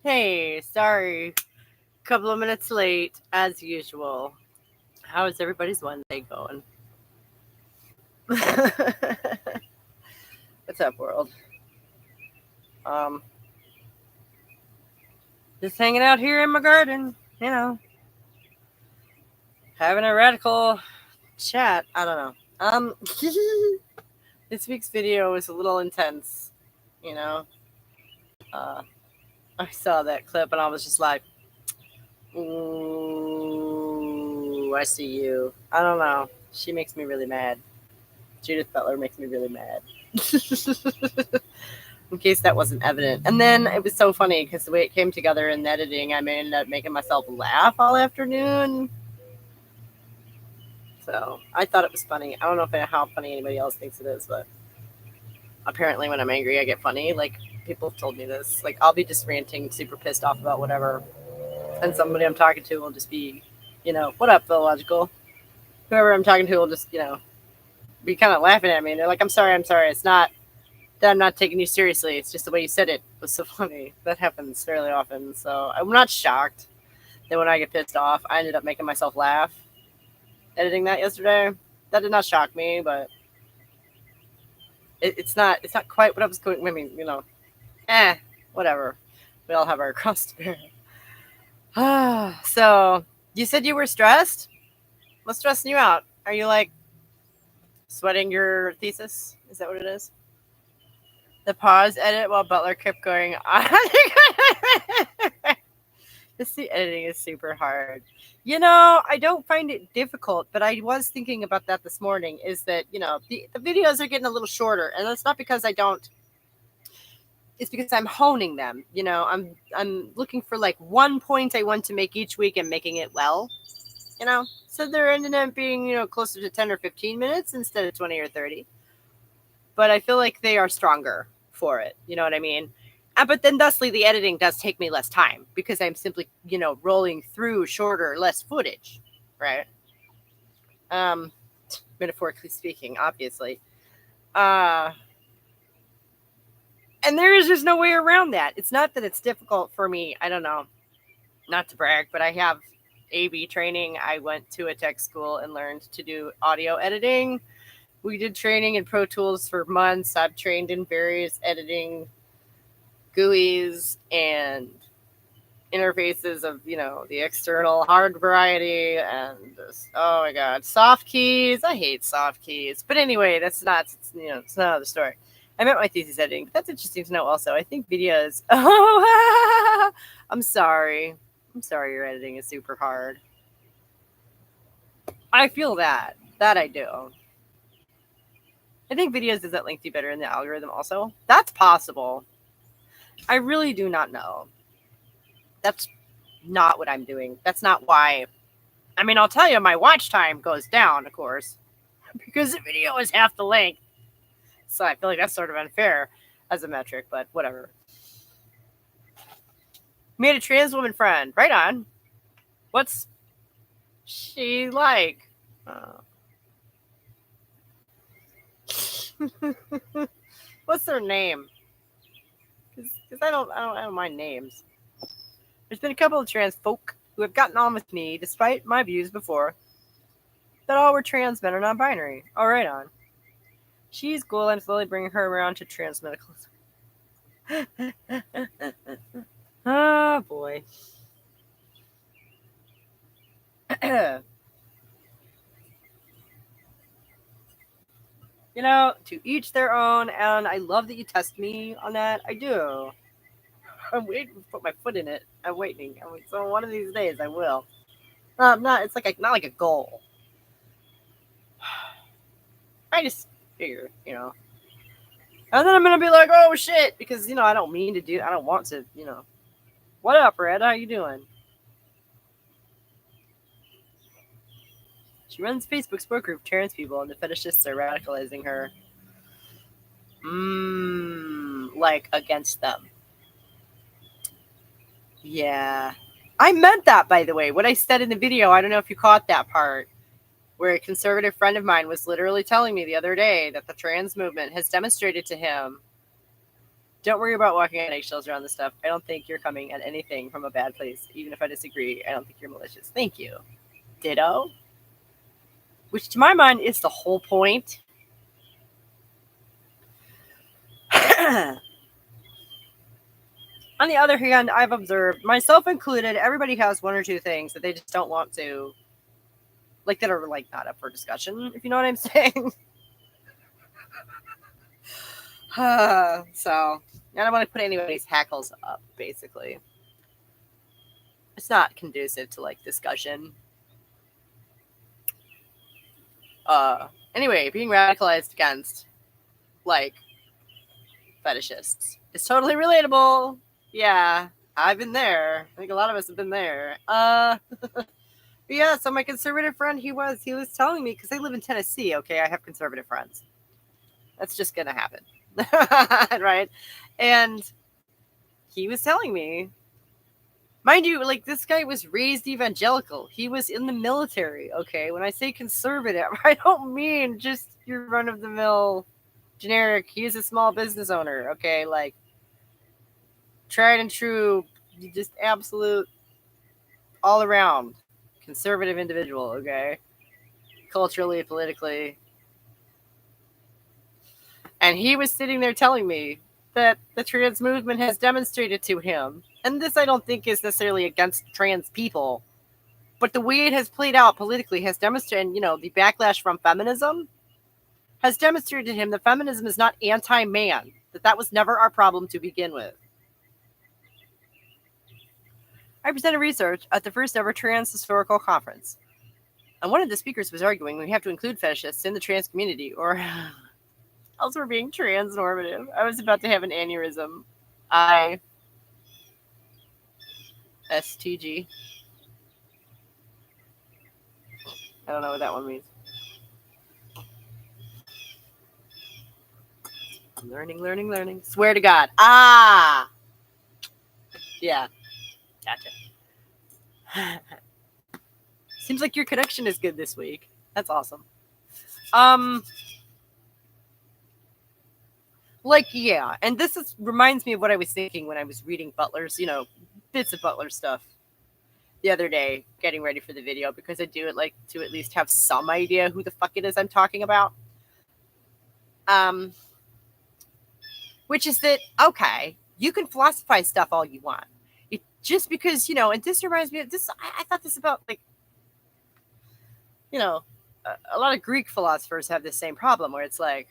Hey, sorry. Couple of minutes late, as usual. How is everybody's Wednesday going? What's up, world? Um, just hanging out here in my garden, having a radical chat. I don't know. This week's video was a little intense, you know. Uh, I saw that clip and I was just like, ooh, I see you. I don't know. She makes me really mad. Judith Butler makes me really mad. In case that wasn't evident. And then it was so funny because the way it came together in editing, I ended up making myself laugh all afternoon. So I thought it was funny. I don't know how funny anybody else thinks it is, but apparently when I'm angry, I get funny. Like, people have told me this. Like, I'll be just ranting, super pissed off about whatever. And somebody I'm talking to will just be, what up, Philological? Whoever I'm talking to will just, be kind of laughing at me. And they're like, I'm sorry. It's not that I'm not taking you seriously. It's just the way you said it was so funny. That happens fairly often. So I'm not shocked that when I get pissed off, I ended up making myself laugh editing that yesterday. That did not shock me, but it's not quite what I was going. I mean, whatever. We all have our cross to bear. So you said you were stressed? What's stressing you out? Are you like sweating your thesis? Is that what it is? The pause edit while Butler kept going on. The editing is super hard. I don't find it difficult, but I was thinking about that this morning, is that, the videos are getting a little shorter, and that's not because I don't. It's because I'm honing them. I'm looking for like one point I want to make each week and making it well, So they're ending up being, closer to 10 or 15 minutes instead of 20 or 30. But I feel like they are stronger for it. You know what I mean? But then thusly the editing does take me less time because I'm simply, rolling through shorter, less footage, right? Metaphorically speaking, obviously. And there is just no way around that. It's not that it's difficult for me. I don't know, not to brag, but I have AV training. I went to a tech school and learned to do audio editing. We did training in Pro Tools for months. I've trained in various editing GUIs and interfaces of, the external hard variety and this, oh my God, soft keys. I hate soft keys. But anyway, it's not another story. I meant my thesis editing, but that's interesting to know also. I think videos, I'm sorry your editing is super hard. I feel that I do. I think videos does that link do better in the algorithm also. That's possible. I really do not know. That's not what I'm doing. That's not why. I mean, I'll tell you, my watch time goes down, of course, because the video is half the length. So I feel like that's sort of unfair as a metric, but whatever. Made a trans woman friend. Right on. What's she like? What's their name? Because I don't mind names. There's been a couple of trans folk who have gotten on with me despite my views before that all were trans men or non-binary. All right on. She's cool. I'm slowly bringing her around to trans medicalism. Oh boy. To each their own, and I love that you test me on that. I do. I'm waiting to put my foot in it. I'm waiting. So one of these days I will. It's like not like a goal. I just figure, and then I'm gonna be like, oh shit, because I don't mean to do. I don't want to, What up, Red? How you doing? She runs Facebook support group trans people, and the fetishists are radicalizing her. Like against them. Yeah. I meant that, by the way. What I said in the video, I don't know if you caught that part, where a conservative friend of mine was literally telling me the other day that the trans movement has demonstrated to him Don't worry about walking on eggshells around this stuff. I don't think you're coming at anything from a bad place. Even if I disagree, I don't think you're malicious. Thank you. Ditto. Which to my mind is the whole point. On the other hand, I've observed, myself included, everybody has one or two things that they just don't want to, like, that are, like, not up for discussion, if you know what I'm saying. So, I don't want to put anybody's hackles up, basically. It's not conducive to, like, discussion. Anyway, being radicalized against, like, fetishists is totally relatable. Yeah, I've been there. I think a lot of us have been there. Yeah, so my conservative friend, he was telling me, because I live in Tennessee, okay, I have conservative friends. That's just gonna happen. Right? And he was telling me, mind you, like, this guy was raised evangelical. He was in the military, okay? When I say conservative, I don't mean just your run-of-the-mill generic, he's a small business owner, okay? Like, tried and true, just absolute, all-around conservative individual, okay? Culturally, politically. And he was sitting there telling me that the trans movement has demonstrated to him, and this I don't think is necessarily against trans people, but the way it has played out politically has demonstrated, the backlash from feminism has demonstrated to him that feminism is not anti-man, that was never our problem to begin with. I presented research at the first ever trans historical conference, and one of the speakers was arguing we have to include fetishists in the trans community, or else we're being transnormative. I was about to have an aneurysm. STG. I don't know what that one means. Learning. Swear to God. Yeah. Gotcha. Seems like your connection is good this week. That's awesome. Yeah, and this reminds me of what I was thinking when I was reading Butler's, bits of Butler stuff the other day, getting ready for the video, because I do it like to at least have some idea who the fuck it is I'm talking about. Which is that, okay, you can philosophize stuff all you want. Just because, and this reminds me of this, I thought this about, like, a lot of Greek philosophers have the same problem where it's like,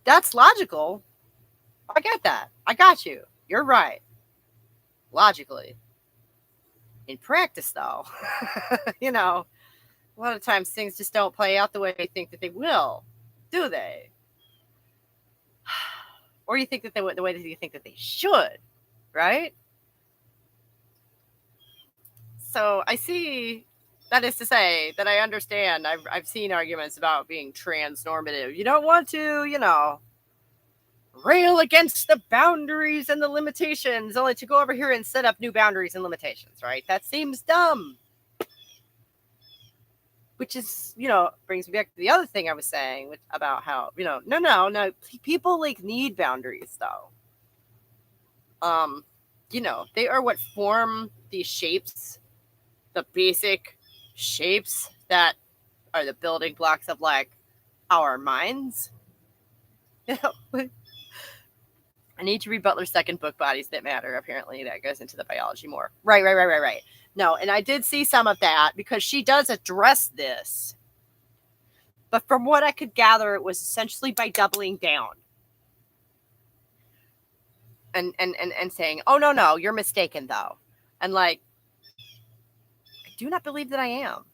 that's logical. I get that. I got you. You're right. Logically. In practice, though, a lot of times things just don't play out the way they think that they will, do they? Or you think that the way that you think that they should, right? So I see, that is to say that I understand. I've seen arguments about being transnormative. You don't want to, rail against the boundaries and the limitations, only to go over here and set up new boundaries and limitations, right? That seems dumb. Which is, brings me back to the other thing I was saying about how, no, people, like, need boundaries, though. They are what form these shapes, the basic shapes that are the building blocks of, like, our minds. I need to read Butler's second book, Bodies That Matter. Apparently that goes into the biology more. Right. No, and I did see some of that because she does address this. But from what I could gather, it was essentially by doubling down. And saying, oh, no, you're mistaken, though. And, like, I do not believe that I am.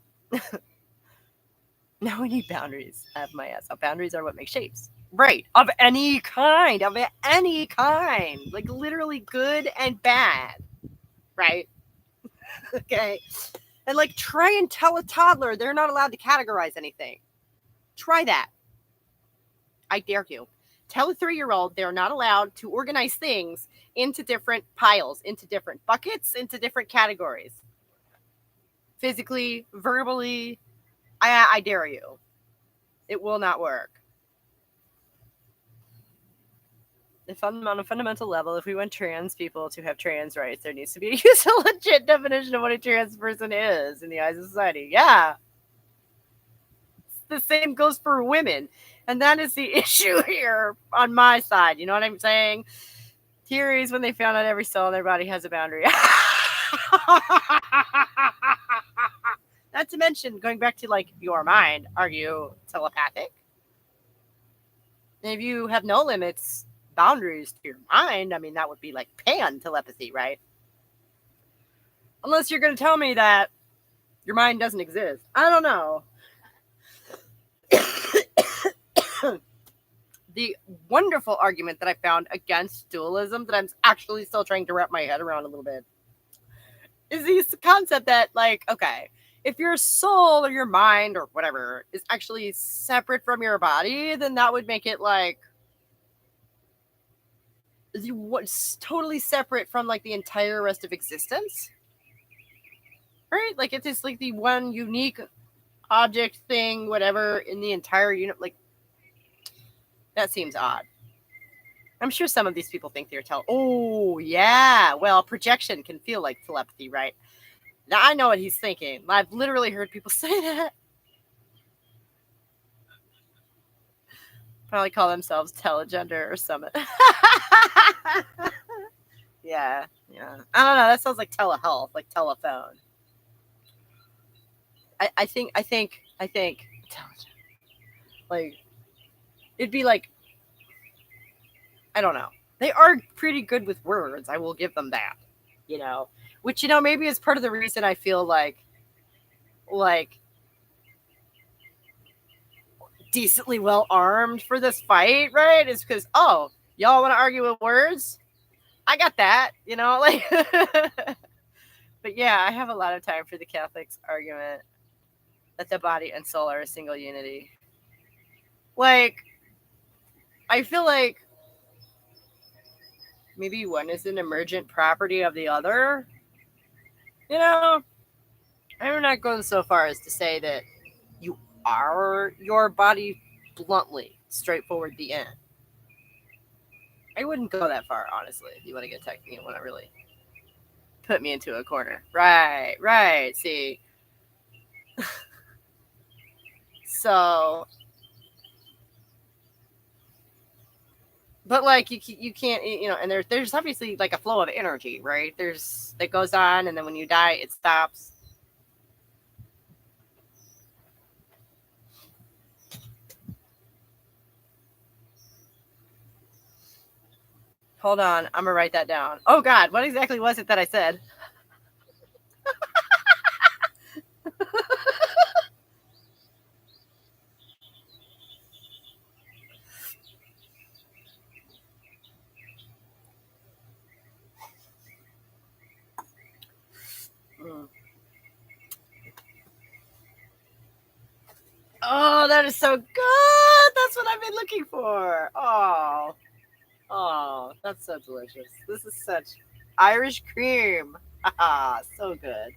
No, we need boundaries. I have my ass. Boundaries are what make shapes. Right. Of any kind. Like, literally good and bad. Right? Okay. And, like, try and tell a toddler they're not allowed to categorize anything. Try that. I dare you. Tell a 3-year-old they're not allowed to organize things into different piles, into different buckets, into different categories. Physically, verbally, I dare you. It will not work. On a fundamental level, if we want trans people to have trans rights, there needs to be a legit definition of what a trans person is in the eyes of society. Yeah. The same goes for women. And that is the issue here on my side. You know what I'm saying? Theories when they found out every cell in their body has a boundary. Not to mention, going back to like your mind, are you telepathic? And if you have no limits, boundaries to your mind, I mean, that would be like pan telepathy, right? Unless you're going to tell me that your mind doesn't exist. I don't know. The wonderful argument that I found against dualism that I'm actually still trying to wrap my head around a little bit is this concept that, like, okay, if your soul or your mind or whatever is actually separate from your body, then that would make it like what's totally separate from like the entire rest of existence, right? Like it's just like the one unique object thing, whatever, in the entire unit. Like that seems odd. I'm sure some of these people think they're oh yeah, well, projection can feel like telepathy, right? Now I know what he's thinking. I've literally heard people say that. Probably call themselves telegender or something. Yeah. I don't know. That sounds like telehealth, like telephone. I think like it'd be like, I don't know. They are pretty good with words. I will give them that. You know, which, you know, maybe is part of the reason I feel like decently well armed for this fight, right? Is because, oh, y'all want to argue with words? I got that, you know, like. But yeah, I have a lot of time for the Catholics' argument that the body and soul are a single unity. Like, I feel like maybe one is an emergent property of the other. You know, I'm not going so far as to say that you are your body bluntly, straightforward, the end. I wouldn't go that far, honestly, if you want to get technical, you want to really put me into a corner. Right. See. So, but like you can't, you know, and there's obviously like a flow of energy, right? That goes on, and then when you die, it stops. Hold on, I'm gonna write that down. Oh God, what exactly was it that I said? Oh, that is so good. That's what I've been looking for. Oh, that's so delicious. This is such Irish cream. So good.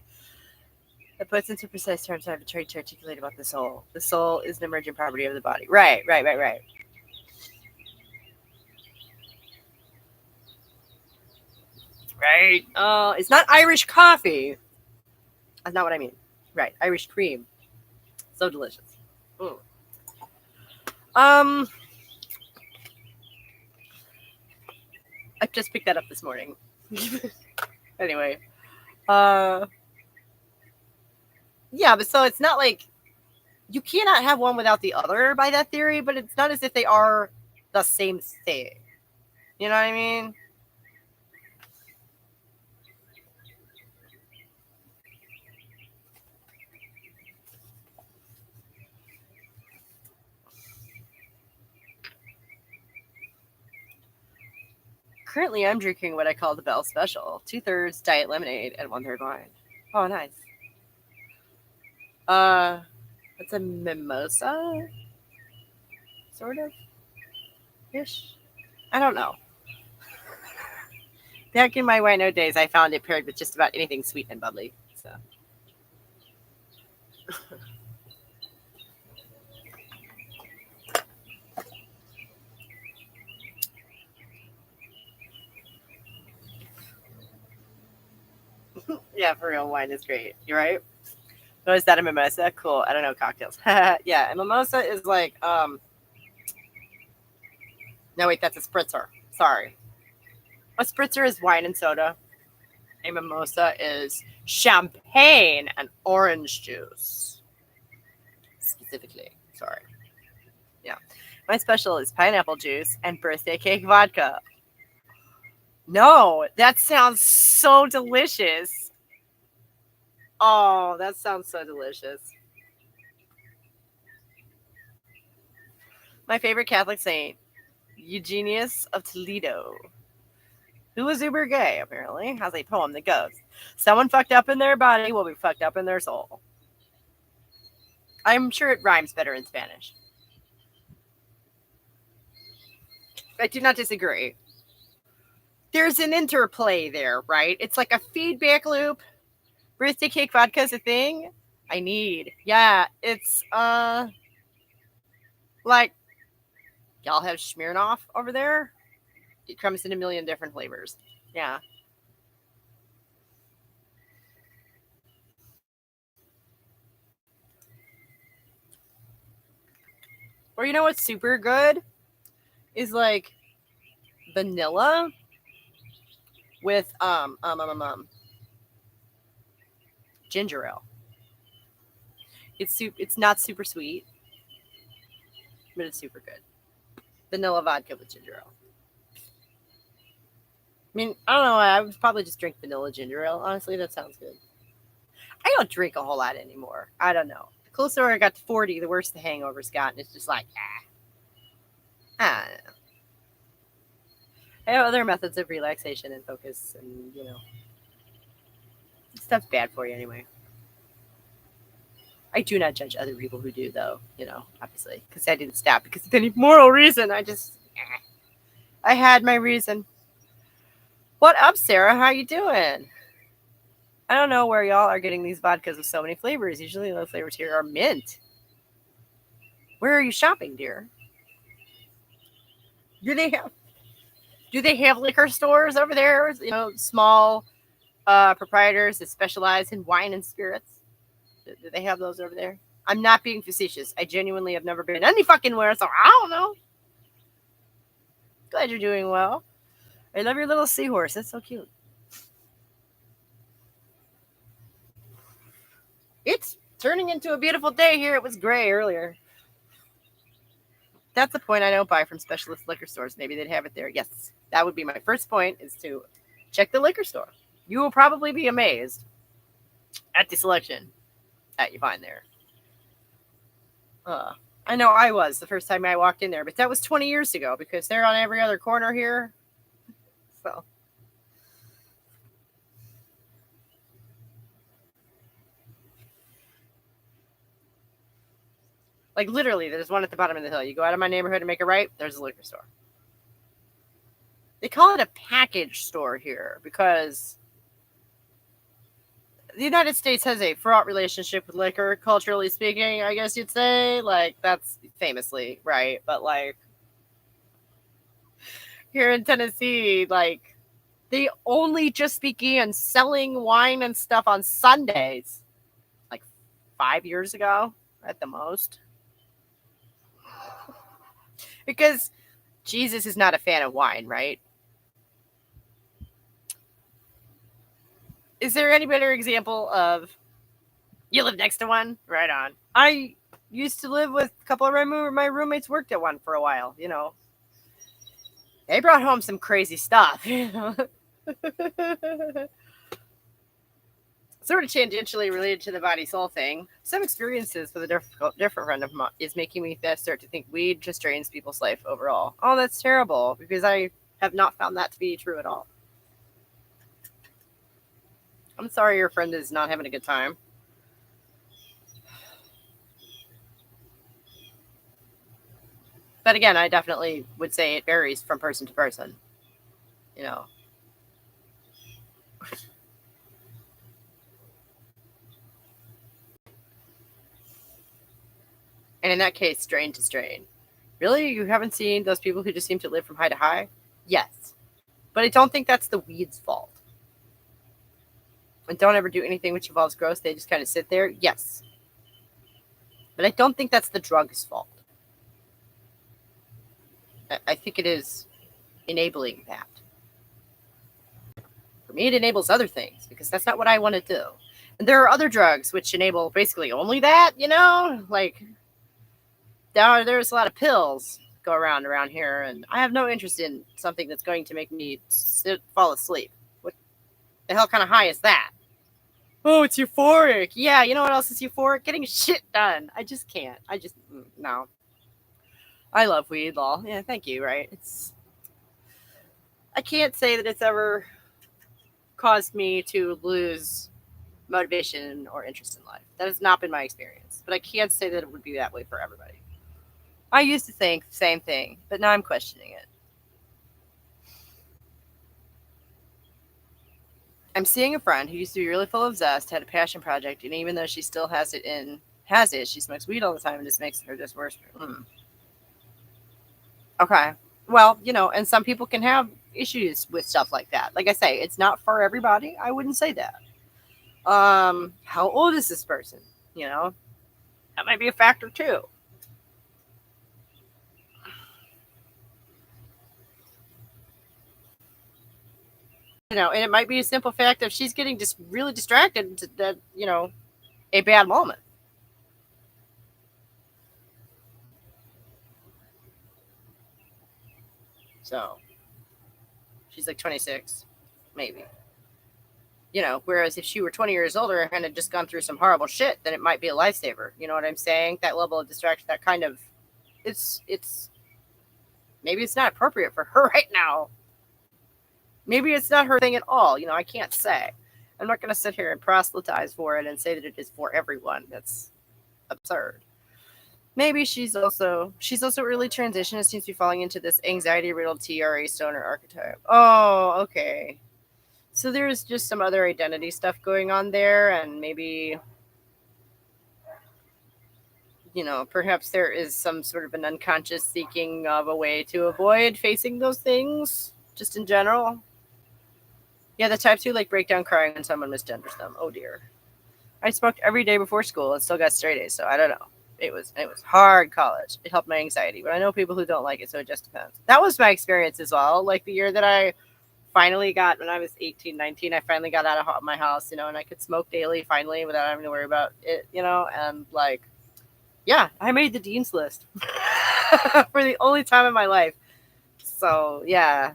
That puts into precise terms I have tried to articulate about the soul. The soul is an emergent property of the body. Right. Right. Oh, it's not Irish coffee. That's not what I mean. Right. Irish cream. So delicious. I just picked that up this morning. Anyway. Yeah, but so it's not like you cannot have one without the other by that theory, but it's not as if they are the same thing. You know what I mean? Currently, I'm drinking what I call the Bell Special: 2/3 diet lemonade and 1/3 wine. Oh, nice. It's a mimosa, sort of ish. I don't know. Back in my wino days, I found it paired with just about anything sweet and bubbly. So. Yeah, for real, wine is great. You're right. Oh, is that a mimosa? Cool. I don't know cocktails. Yeah, a mimosa is like no wait, that's a spritzer. Sorry. A spritzer is wine and soda. A mimosa is champagne and orange juice. Specifically. Sorry. Yeah. My special is pineapple juice and birthday cake vodka. No, that sounds so delicious. Oh, that sounds so delicious. My favorite Catholic saint, Eugenius of Toledo, who was uber gay, apparently, has a poem that goes, someone fucked up in their body will be fucked up in their soul. I'm sure it rhymes better in Spanish. I do not disagree. There's an interplay there, right? It's like a feedback loop. Birthday cake vodka is a thing I need. Yeah, it's like y'all have Smirnoff over there. It comes in a million different flavors. Yeah. Or you know what's super good is like vanilla with ginger ale. It's not super sweet, but it's super good. Vanilla vodka with ginger ale. I mean, I don't know. I would probably just drink vanilla ginger ale. Honestly, that sounds good. I don't drink a whole lot anymore. I don't know. The closer I got to 40, the worse the hangover's gotten. It's just like, I don't know. I have other methods of relaxation and focus, and stuff's bad for you anyway. I do not judge other people who do, though. Obviously, because I didn't stop because of any moral reason. I had my reason. What up, Sarah? How you doing? I don't know where y'all are getting these vodkas with so many flavors. Usually, the flavors here are mint. Where are you shopping, dear? Do they have liquor stores over there? Small proprietors that specialize in wine and spirits. Do they have those over there? I'm not being facetious. I genuinely have never been any fucking where, so I don't know. Glad you're doing well. I love your little seahorse. That's so cute. It's turning into a beautiful day here. It was gray earlier. That's the point. I don't buy from specialist liquor stores. Maybe they'd have it there. Yes, that would be my first point, is to check the liquor store. You will probably be amazed at the selection that you find there. I know I was the first time I walked in there, but that was 20 years ago because they're on every other corner here. So. Like literally, there's one at the bottom of the hill. You go out of my neighborhood and make a right, there's a liquor store. They call it a package store here because the United States has a fraught relationship with liquor, culturally speaking, I guess you'd say. Like, that's famously, right? But, like, here in Tennessee, like, they only just began selling wine and stuff on Sundays, like 5 years ago at the most. Because Jesus is not a fan of wine, right? Is there any better example of you live next to one? Right on. I used to live with a couple of my roommates worked at one for a while, They brought home some crazy stuff, Sort of tangentially related to the body soul thing. Some experiences with a different friend of mine is making me start to think weed just drains people's life overall. Oh, that's terrible because I have not found that to be true at all. I'm sorry your friend is not having a good time. But again, I definitely would say it varies from person to person. And in that case, strain to strain. Really? You haven't seen those people who just seem to live from high to high? Yes. But I don't think that's the weed's fault. and don't ever do anything which involves growth. They just kind of sit there. Yes. But I don't think that's the drug's fault. I think it is enabling that. For me, it enables other things because that's not what I want to do. And there are other drugs which enable basically only that, like there's a lot of pills go around here, and I have no interest in something that's going to make me fall asleep. What the hell kind of high is that? Oh, it's euphoric. Yeah, you know what else is euphoric? Getting shit done. I just can't. No. I love weed, lol. Yeah, thank you, right? I can't say that it's ever caused me to lose motivation or interest in life. That has not been my experience. But I can't say that it would be that way for everybody. I used to think the same thing, but now I'm questioning it. I'm seeing a friend who used to be really full of zest, had a passion project, and even though she still has it, she smokes weed all the time and just makes her just worse. Okay. Well, and some people can have issues with stuff like that. Like I say, it's not for everybody. I wouldn't say that. How old is this person? That might be a factor too. And it might be a simple fact of she's getting just really distracted that, a bad moment. So she's like 26, maybe. Whereas if she were 20 years older and had just gone through some horrible shit, then it might be a lifesaver. You know what I'm saying? That level of distraction, that kind of, it's maybe it's not appropriate for her right now. Maybe it's not her thing at all. I can't say. I'm not going to sit here and proselytize for it and say that it is for everyone. That's absurd. Maybe she's also early transition and seems to be falling into this anxiety-riddled TRA stoner archetype. Oh, okay. So there's just some other identity stuff going on there, and maybe, perhaps there is some sort of an unconscious seeking of a way to avoid facing those things, just in general. Yeah, the type 2 like breakdown crying when someone misgenders them. Oh dear. I smoked every day before school and still got straight A's, so I don't know. It was hard college. It helped my anxiety, but I know people who don't like it, so it just depends. That was my experience as well. Like the year that I finally got, when I was 18, 19, I finally got out of my house, and I could smoke daily finally without having to worry about it, and like, yeah, I made the dean's list for the only time in my life. So, yeah.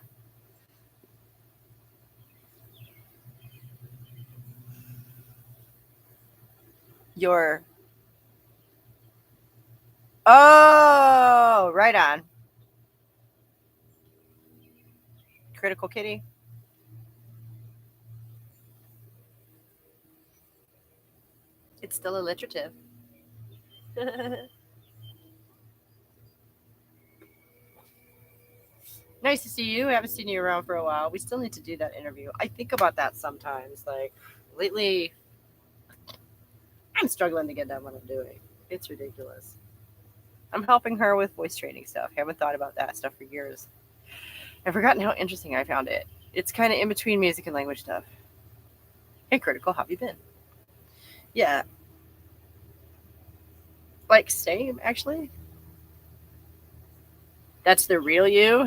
Oh, right on. Critical Kitty. It's still alliterative. Nice to see you. I haven't seen you around for a while. We still need to do that interview. I think about that sometimes. Like, lately, I'm struggling to get done what I'm doing. It's ridiculous. I'm helping her with voice training stuff. I haven't thought about that stuff for years. I've forgotten how interesting I found it. It's kind of in between music and language stuff. Hey, Critical, how have you been? Yeah. Like, same, actually. That's the real you?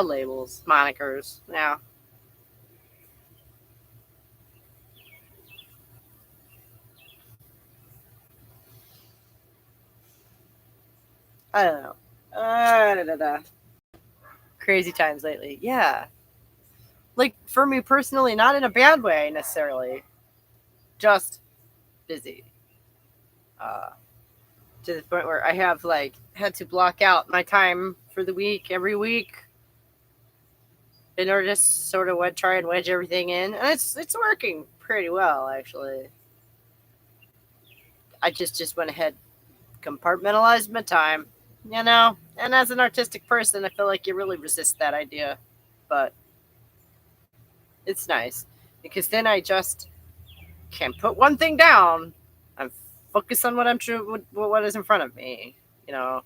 Labels, monikers. Yeah. I don't know. Crazy times lately. Yeah. Like, for me personally, not in a bad way necessarily. Just busy. To the point where I have, like, had to block out my time for the week every week in order to sort of try and wedge everything in. And it's working pretty well, actually. I just went ahead, compartmentalized my time, And as an artistic person, I feel like you really resist that idea. But it's nice because then I just can put one thing down and focus on what what is in front of me, And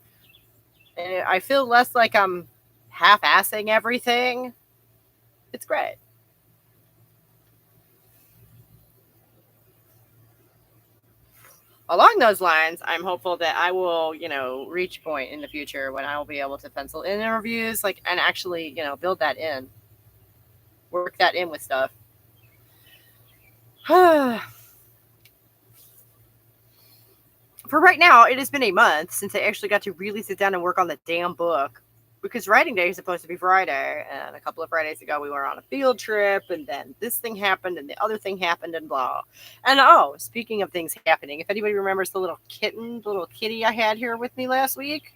I feel less like I'm half-assing everything. It's great. Along those lines, I'm hopeful that I will, reach a point in the future when I will be able to pencil in interviews, like, and actually, build that in, work that in with stuff. For right now, it has been a month since I actually got to really sit down and work on the damn book. Because writing day is supposed to be Friday, and a couple of Fridays ago we were on a field trip, and then this thing happened, and the other thing happened, and blah. And speaking of things happening, if anybody remembers the little kitty I had here with me last week,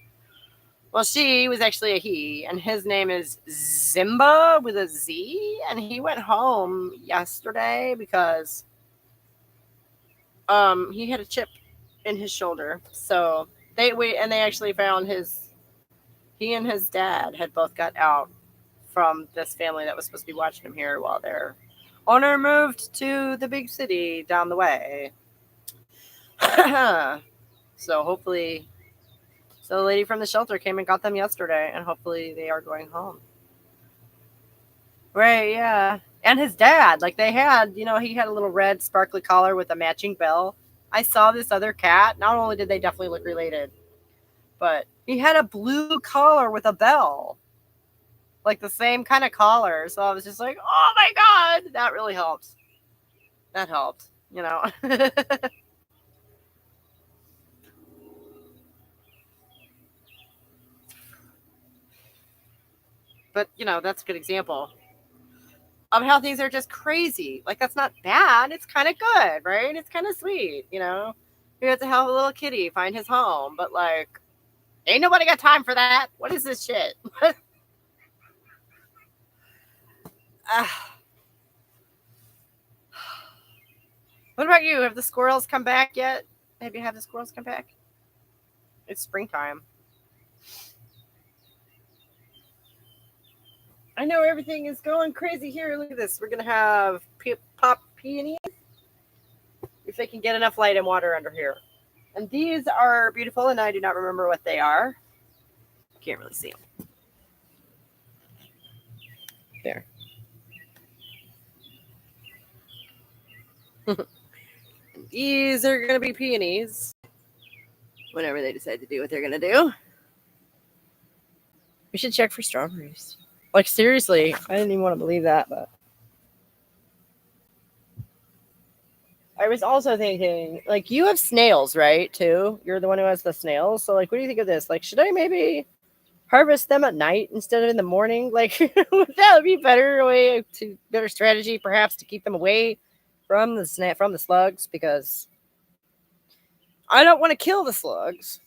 well, she was actually a he, and his name is Zimba with a Z, and he went home yesterday because he had a chip in his shoulder. So they actually found he and his dad had both got out from this family that was supposed to be watching him here while their owner moved to the big city down the way. So hopefully, the lady from the shelter came and got them yesterday, and hopefully they are going home. Right, yeah. And his dad, like they had, he had a little red sparkly collar with a matching bell. I saw this other cat. Not only did they definitely look related, but he had a blue collar with a bell. Like the same kind of collar. So I was just like, oh my God, that really helps. That helped, But, that's a good example of how things are just crazy. Like, that's not bad. It's kind of good, right? It's kind of sweet, You have to help a little kitty find his home. But, like, ain't nobody got time for that. What is this shit? What about you? Have the squirrels come back yet? Have the squirrels come back? It's springtime. I know everything is going crazy here. Look at this. We're going to have pop peonies if they can get enough light and water under here. And these are beautiful, and I do not remember what they are. Can't really see them. There. These are going to be peonies whenever they decide to do what they're going to do. We should check for strawberries. Like, seriously, I didn't even want to believe that, but I was also thinking, like, you have snails, right, too? You're the one who has the snails. So, like, what do you think of this? Like, should I maybe harvest them at night instead of in the morning? Like, that would be better strategy, perhaps, to keep them away from the slugs, because I don't want to kill the slugs.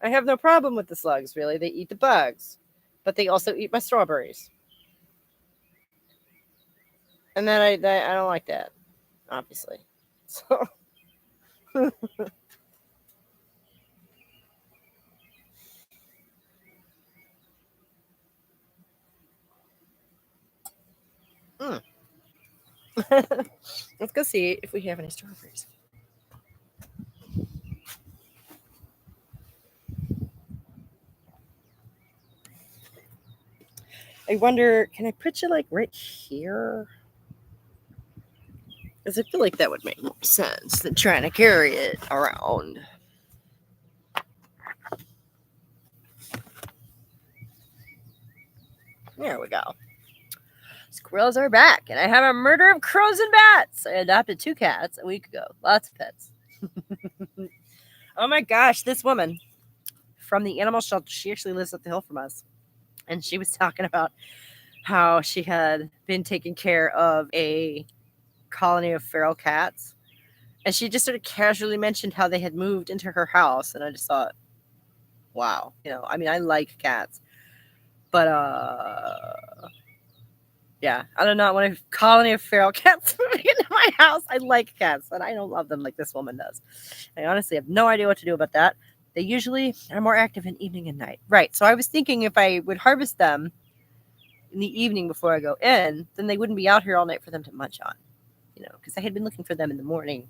I have no problem with the slugs, really. They eat the bugs, but they also eat my strawberries. And then I don't like that, obviously. So let's go see if we have any strawberries. I wonder, can I put you like right here? Because I feel like that would make more sense than trying to carry it around. There we go. Squirrels are back, and I have a murder of crows and bats. I adopted 2 cats a week ago. Lots of pets. Oh my gosh, this woman from the animal shelter, she actually lives up the hill from us. And she was talking about how she had been taking care of a colony of feral cats. And she just sort of casually mentioned how they had moved into her house. And I just thought, wow. I mean, I like cats. But, yeah, I do not want a colony of feral cats moving into my house. I like cats, but I don't love them like this woman does. I honestly have no idea what to do about that. They usually are more active in evening and night. Right, so I was thinking if I would harvest them in the evening before I go in, then they wouldn't be out here all night for them to munch on. Because I had been looking for them in the morning,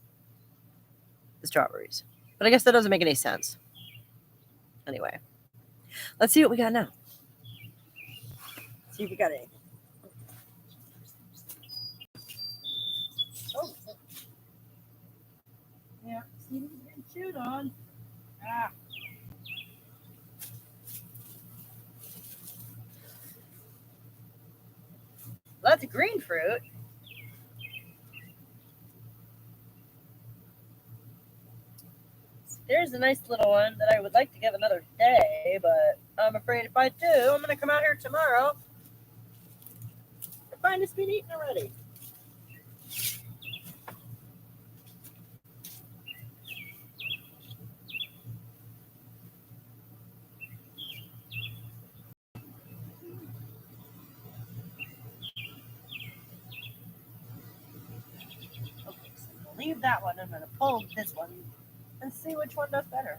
the strawberries. But I guess that doesn't make any sense. Anyway, let's see what we got now. See if we got anything. See, he's been chewed on. Ah. Lots of green fruit. There's a nice little one that I would like to give another day, but I'm afraid if I do, I'm going to come out here tomorrow and find it's been eaten already. Okay, so I'm going to leave that one. I'm going to pull this one and see which one does better.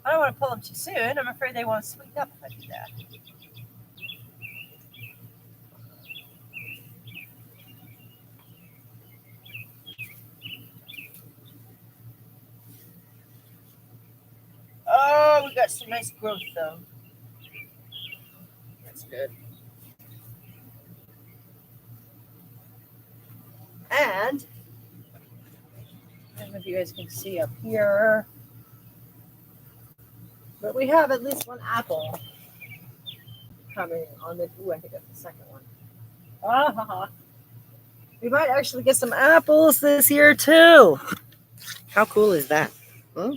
I don't want to pull them too soon. I'm afraid they won't sweeten up if I do that. Oh, we got some nice growth though. That's good. And I don't know if you guys can see up here, but we have at least one apple coming on the. Ooh, I think that's the second one. Ah, we might actually get some apples this year too. How cool is that? Hmm?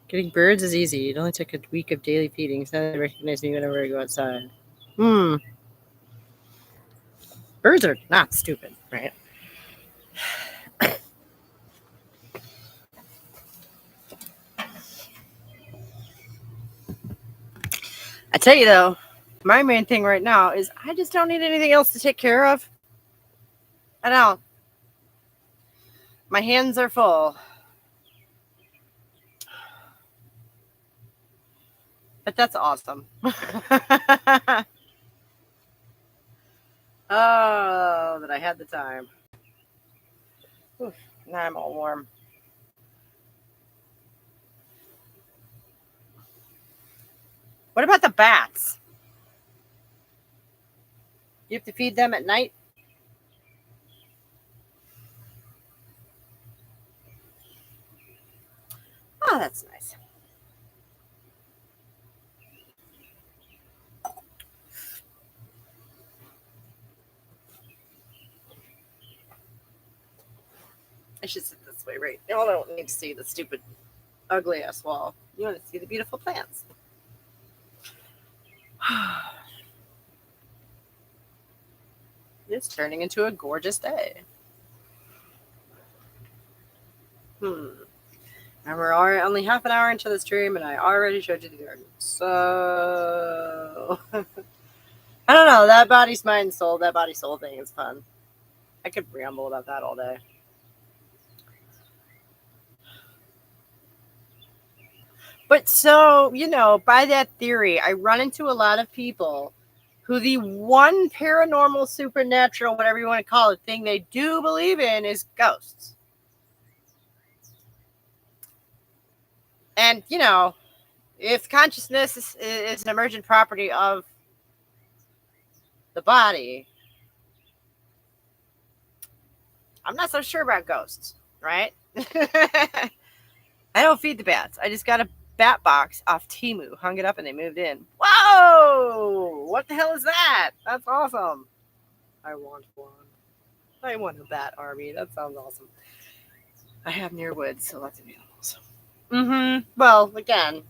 Getting birds is easy. It only took a week of daily feedings. Now they recognize me whenever I go outside. Birds are not stupid, right? I tell you though, my main thing right now is I just don't need anything else to take care of. I don't. My hands are full. But that's awesome. Oh, that I had the time. Oof, now I'm all warm. What about the bats? You have to feed them at night? Oh, that's nice. I should sit this way, right? Y'all don't need to see the stupid, ugly ass wall. You want to see the beautiful plants. It's turning into a gorgeous day. And we're only half an hour into the stream, and I already showed you the garden. So I don't know. That body, mind, soul. That body, soul thing is fun. I could ramble about that all day. But so, by that theory, I run into a lot of people who the one paranormal, supernatural, whatever you want to call it, thing they do believe in is ghosts. And, if consciousness is an emergent property of the body, I'm not so sure about ghosts, right? I don't feed the bats. I just got a bat box off Temu, hung it up, and they moved in. Whoa! What the hell is that? That's awesome. I want one. I want a bat army. That sounds awesome. I have near woods, so lots of animals. Well, again,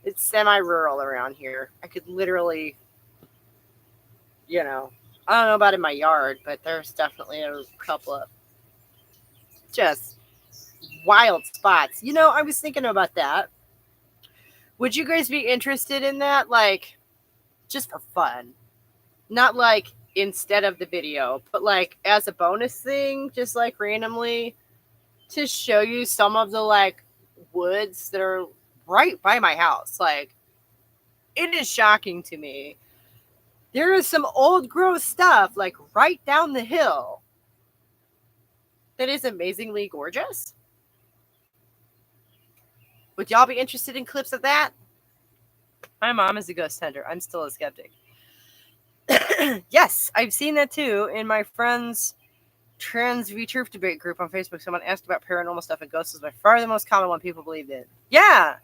it's semi-rural around here. I could literally, I don't know about in my yard, but there's definitely a couple of just wild spots. I was thinking about that. Would you guys be interested in that? Like, just for fun. Not like instead of the video, but like as a bonus thing, just like randomly to show you some of the like woods that are right by my house. Like, it is shocking to me. There is some old growth stuff like right down the hill that is amazingly gorgeous. Would y'all be interested in clips of that? My mom is a ghost hunter. I'm still a skeptic. Yes, I've seen that too in my friend's Trans v Truth debate group on Facebook. Someone asked about paranormal stuff, and ghosts is by far the most common one people believed in. Yeah.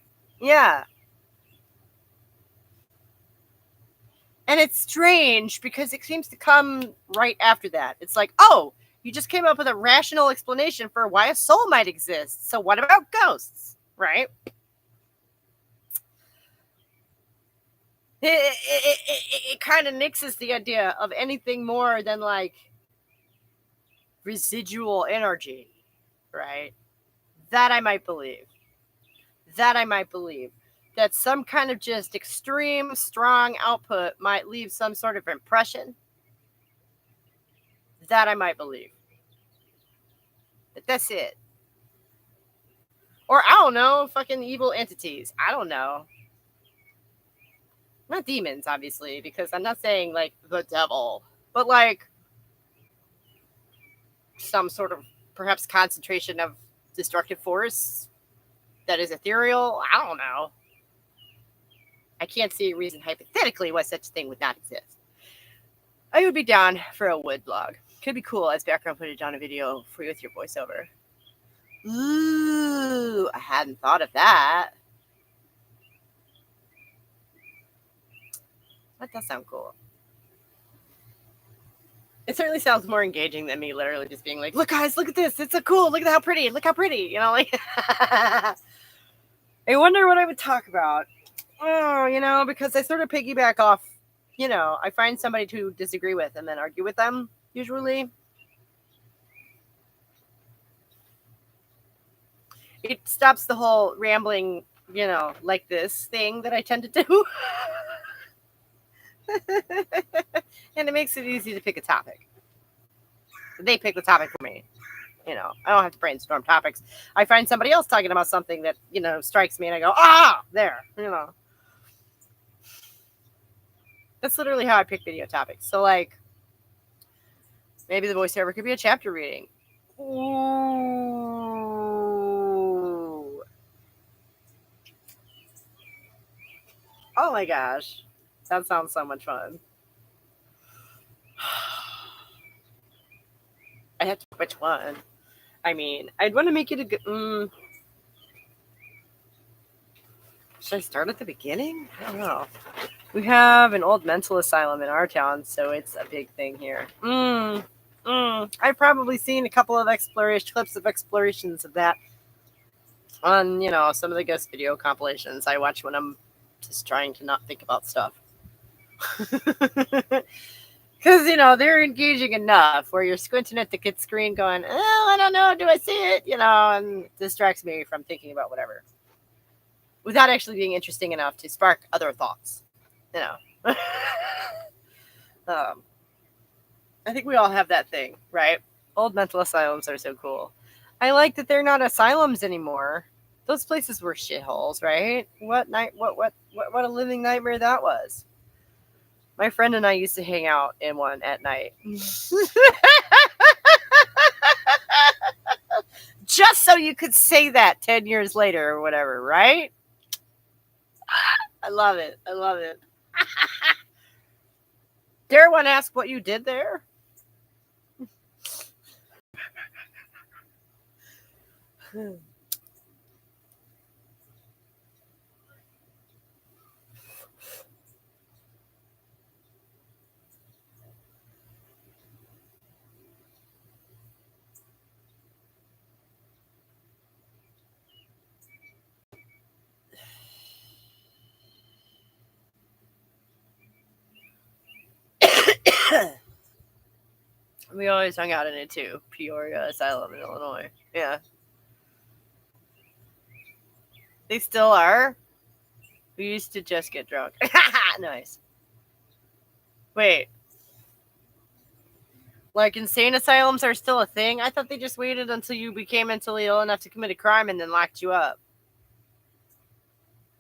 And it's strange because it seems to come right after that. It's like, oh, you just came up with a rational explanation for why a soul might exist. So what about ghosts, right? It kind of nixes the idea of anything more than like residual energy, right? That I might believe. That some kind of just extreme strong output might leave some sort of impression. That I might believe. But that's it. Or I don't know, fucking evil entities. I don't know. Not demons, obviously, because I'm not saying like the devil, but like some sort of perhaps concentration of destructive force that is ethereal. I don't know. I can't see a reason hypothetically why such a thing would not exist. I would be down for a wood blog. Could be cool as background footage on a video for you with your voiceover. Ooh, I hadn't thought of that. That does sound cool. It certainly sounds more engaging than me literally just being like, look guys, look at this. It's so cool. Look at how pretty. Look how pretty. You know, like I wonder what I would talk about. Oh, you know, because I sort of piggyback off, you know, I find somebody to disagree with and then argue with them, usually. It stops the whole rambling, you know, like this thing that I tend to do. And it makes it easy to pick a topic. They pick the topic for me. You know, I don't have to brainstorm topics. I find somebody else talking about something that, you know, strikes me and I go, there, you know. That's literally how I pick video topics. So, like, maybe the voiceover could be a chapter reading. Ooh. Oh my gosh. That sounds so much fun. I have to pick which one. I mean, I'd want to make it a good. Should I start at the beginning? I don't know. We have an old mental asylum in our town, so it's a big thing here. I've probably seen a couple of clips of explorations of that on, you know, some of the ghost video compilations I watch when I'm just trying to not think about stuff. Because, you know, they're engaging enough where you're squinting at the kid screen going, oh, I don't know, do I see it? You know, and distracts me from thinking about whatever. Without actually being interesting enough to spark other thoughts, you know. I think we all have that thing, right? Old mental asylums are so cool. I like that they're not asylums anymore. Those places were shitholes, right? What a living nightmare that was. My friend and I used to hang out in one at night. Just so you could say that 10 years later or whatever, right? I love it. Dare one ask what you did there? We always hung out in it too. Peoria Asylum in Illinois. Yeah. They still are? We used to just get drunk. Nice. Wait. Like, insane asylums are still a thing? I thought they just waited until you became mentally ill enough to commit a crime and then locked you up.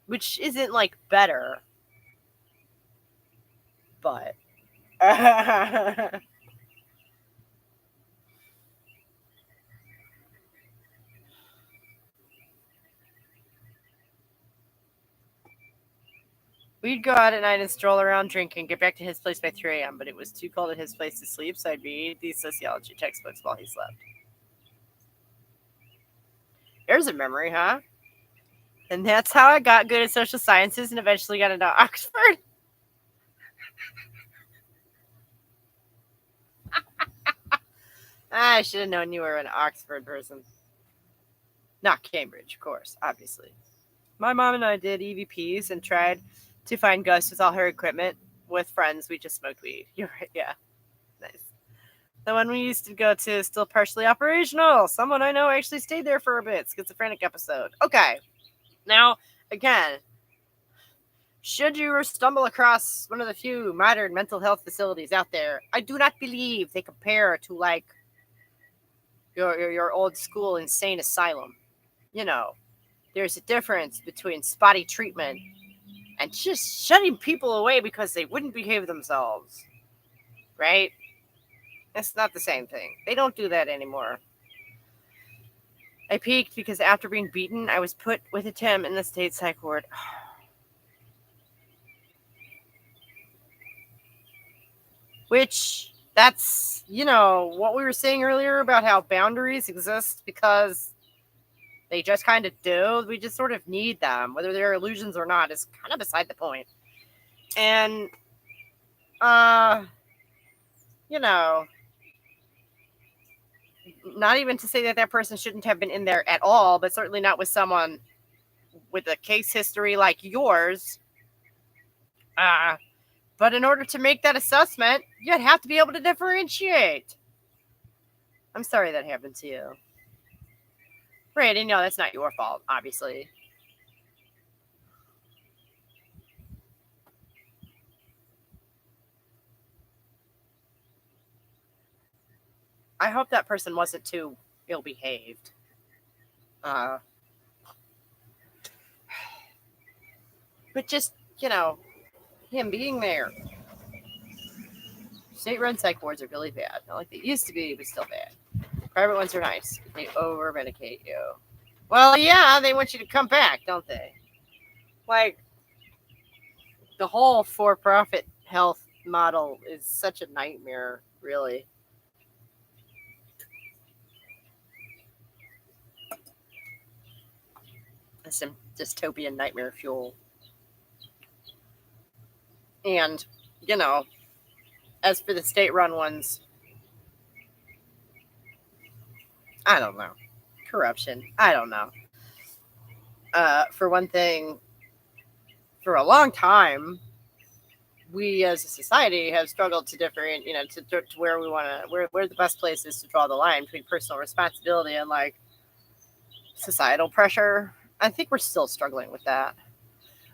Which isn't, like, better. But. We'd go out at night and stroll around drinking, get back to his place by 3 a.m., but it was too cold at his place to sleep, so I'd read these sociology textbooks while he slept. There's a memory, huh? And that's how I got good at social sciences and eventually got into Oxford. I should have known you were an Oxford person. Not Cambridge, of course, obviously. My mom and I did EVPs and tried to find Gus with all her equipment. With friends, we just smoked weed. You're right, yeah. Nice. The one we used to go to is still partially operational. Someone I know actually stayed there for a bit. Schizophrenic episode. Okay. Now, again, should you stumble across one of the few modern mental health facilities out there, I do not believe they compare to, like, your old school insane asylum. You know, there's a difference between spotty treatment and just shutting people away because they wouldn't behave themselves. Right? It's not the same thing. They don't do that anymore. I peaked because after being beaten, I was put with a Tim in the state psych ward. Which, that's, what we were saying earlier about how boundaries exist because they just kind of do. We just sort of need them. Whether they're illusions or not is kind of beside the point. And, not even to say that person shouldn't have been in there at all, but certainly not with someone with a case history like yours. But in order to make that assessment, you'd have to be able to differentiate. I'm sorry that happened to you. Right, and that's not your fault, obviously. I hope that person wasn't too ill-behaved. But just, him being there. State-run psych wards are really bad. Not like they used to be, but still bad. Private ones are nice. They over-medicate you. Well, yeah, they want you to come back, don't they? Like, the whole for-profit health model is such a nightmare, really. Some dystopian nightmare fuel. And, as for the state-run ones, I don't know. Corruption. I don't know. For one thing, for a long time, we as a society have struggled to different, to where we want to, where the best place is to draw the line between personal responsibility and, like, societal pressure. I think we're still struggling with that.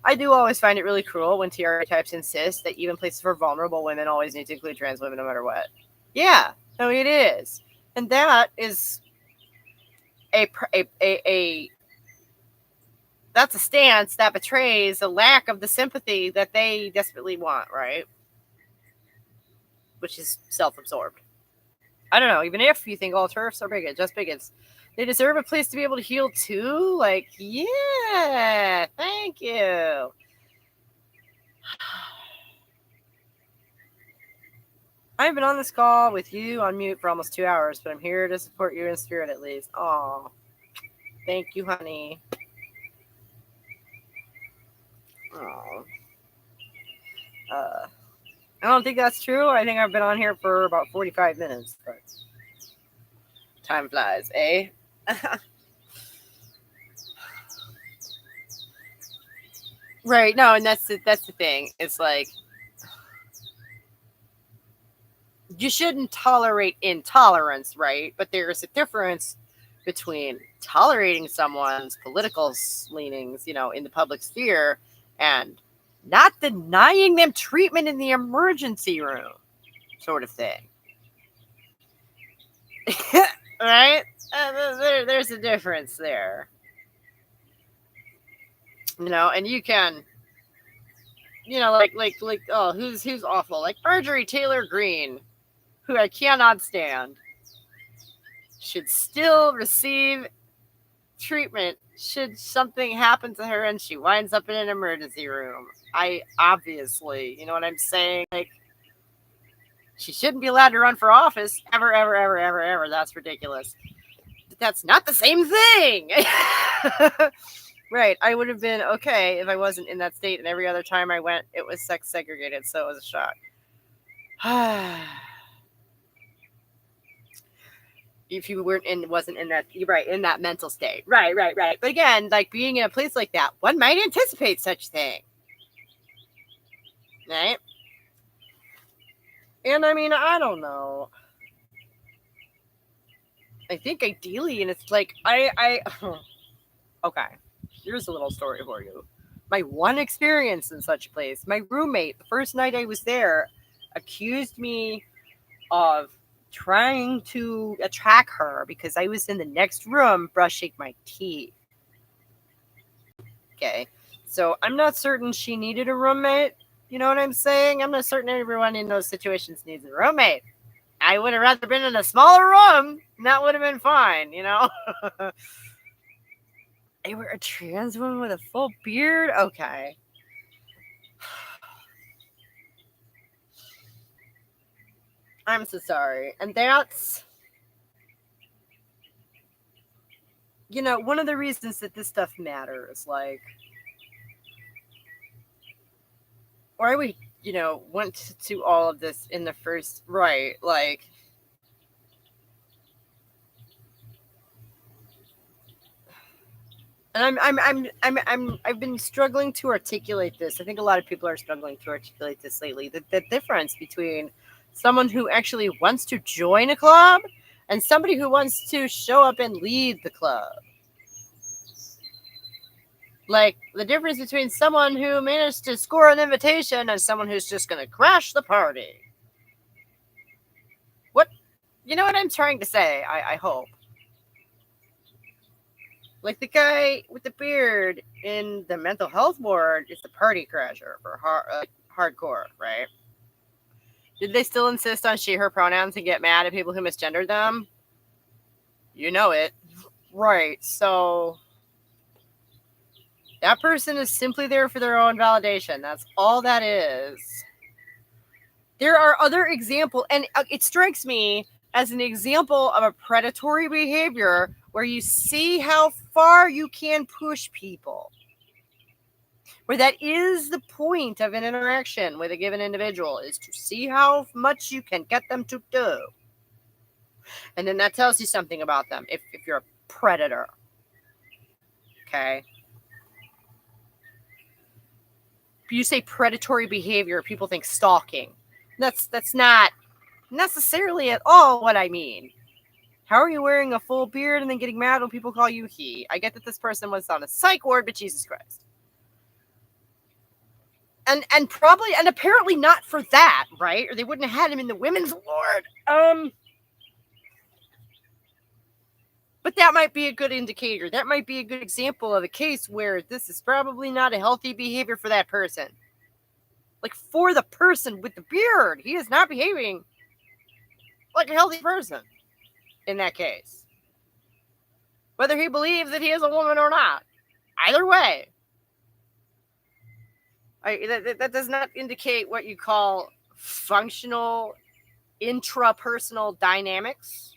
I do always find it really cruel when TRA types insist that even places for vulnerable women always need to include trans women no matter what. Yeah, no, it is. And that is that's a stance that betrays a lack of the sympathy that they desperately want, right? Which is self-absorbed. I don't know, even if you think all TERFs are bigots, just bigots, they deserve a place to be able to heal too? Like, yeah, thank you. I've been on this call with you on mute for almost 2 hours, but I'm here to support you in spirit at least. Aw, thank you, honey. Aw. I don't think that's true. I think I've been on here for about 45 minutes, but time flies, eh? Right, no, and that's the thing. It's like, you shouldn't tolerate intolerance, right? But there's a difference between tolerating someone's political leanings, in the public sphere, and not denying them treatment in the emergency room, sort of thing. Right? There's a difference there. And you can, like, oh, who's awful? Like Marjorie Taylor Greene, who I cannot stand, should still receive treatment should something happen to her and she winds up in an emergency room. I obviously, you know what I'm saying? Like, she shouldn't be allowed to run for office ever, ever, ever, ever, ever. That's ridiculous. But that's not the same thing. Right. I would have been okay if I wasn't in that state, and every other time I went, it was sex segregated, so it was a shock. If you wasn't in that, you're right, in that mental state. Right. But again, like, being in a place like that, one might anticipate such thing. Right? And I mean, I don't know. I think ideally, and it's like, okay, here's a little story for you. My one experience in such a place, my roommate, the first night I was there, accused me of trying to attack her because I was in the next room brushing my teeth. Okay, so I'm not certain she needed a roommate. You know what I'm saying? I'm not certain everyone in those situations needs a roommate. I would have rather been in a smaller room, and that would have been fine, you know? They were a trans woman with a full beard? Okay. I'm so sorry. And that's, you know, one of the reasons that this stuff matters. Like, why we, you know, went to all of this in the first, right, like, and I've been struggling to articulate this. I think a lot of people are struggling to articulate this lately. The difference between someone who actually wants to join a club and somebody who wants to show up and lead the club. Like, the difference between someone who managed to score an invitation and someone who's just going to crash the party. What? You know what I'm trying to say, I hope. Like, the guy with the beard in the mental health ward is the party crasher for hardcore, right? Did they still insist on she, her pronouns and get mad at people who misgendered them? You know it. Right, so that person is simply there for their own validation. That's all that is. There are other examples, and it strikes me as an example of a predatory behavior where you see how far you can push people. Where that is the point of an interaction with a given individual, is to see how much you can get them to do. And then that tells you something about them if you're a predator. Okay? If you say predatory behavior, people think stalking. That's not necessarily at all what I mean. How are you wearing a full beard and then getting mad when people call you he? I get that this person was on a psych ward, but Jesus Christ. And probably, and apparently not for that, right? Or they wouldn't have had him in the women's ward. But that might be a good indicator. That might be a good example of a case where this is probably not a healthy behavior for that person. Like, for the person with the beard, he is not behaving like a healthy person in that case. Whether he believes that he is a woman or not. Either way. That does not indicate what you call functional intrapersonal dynamics,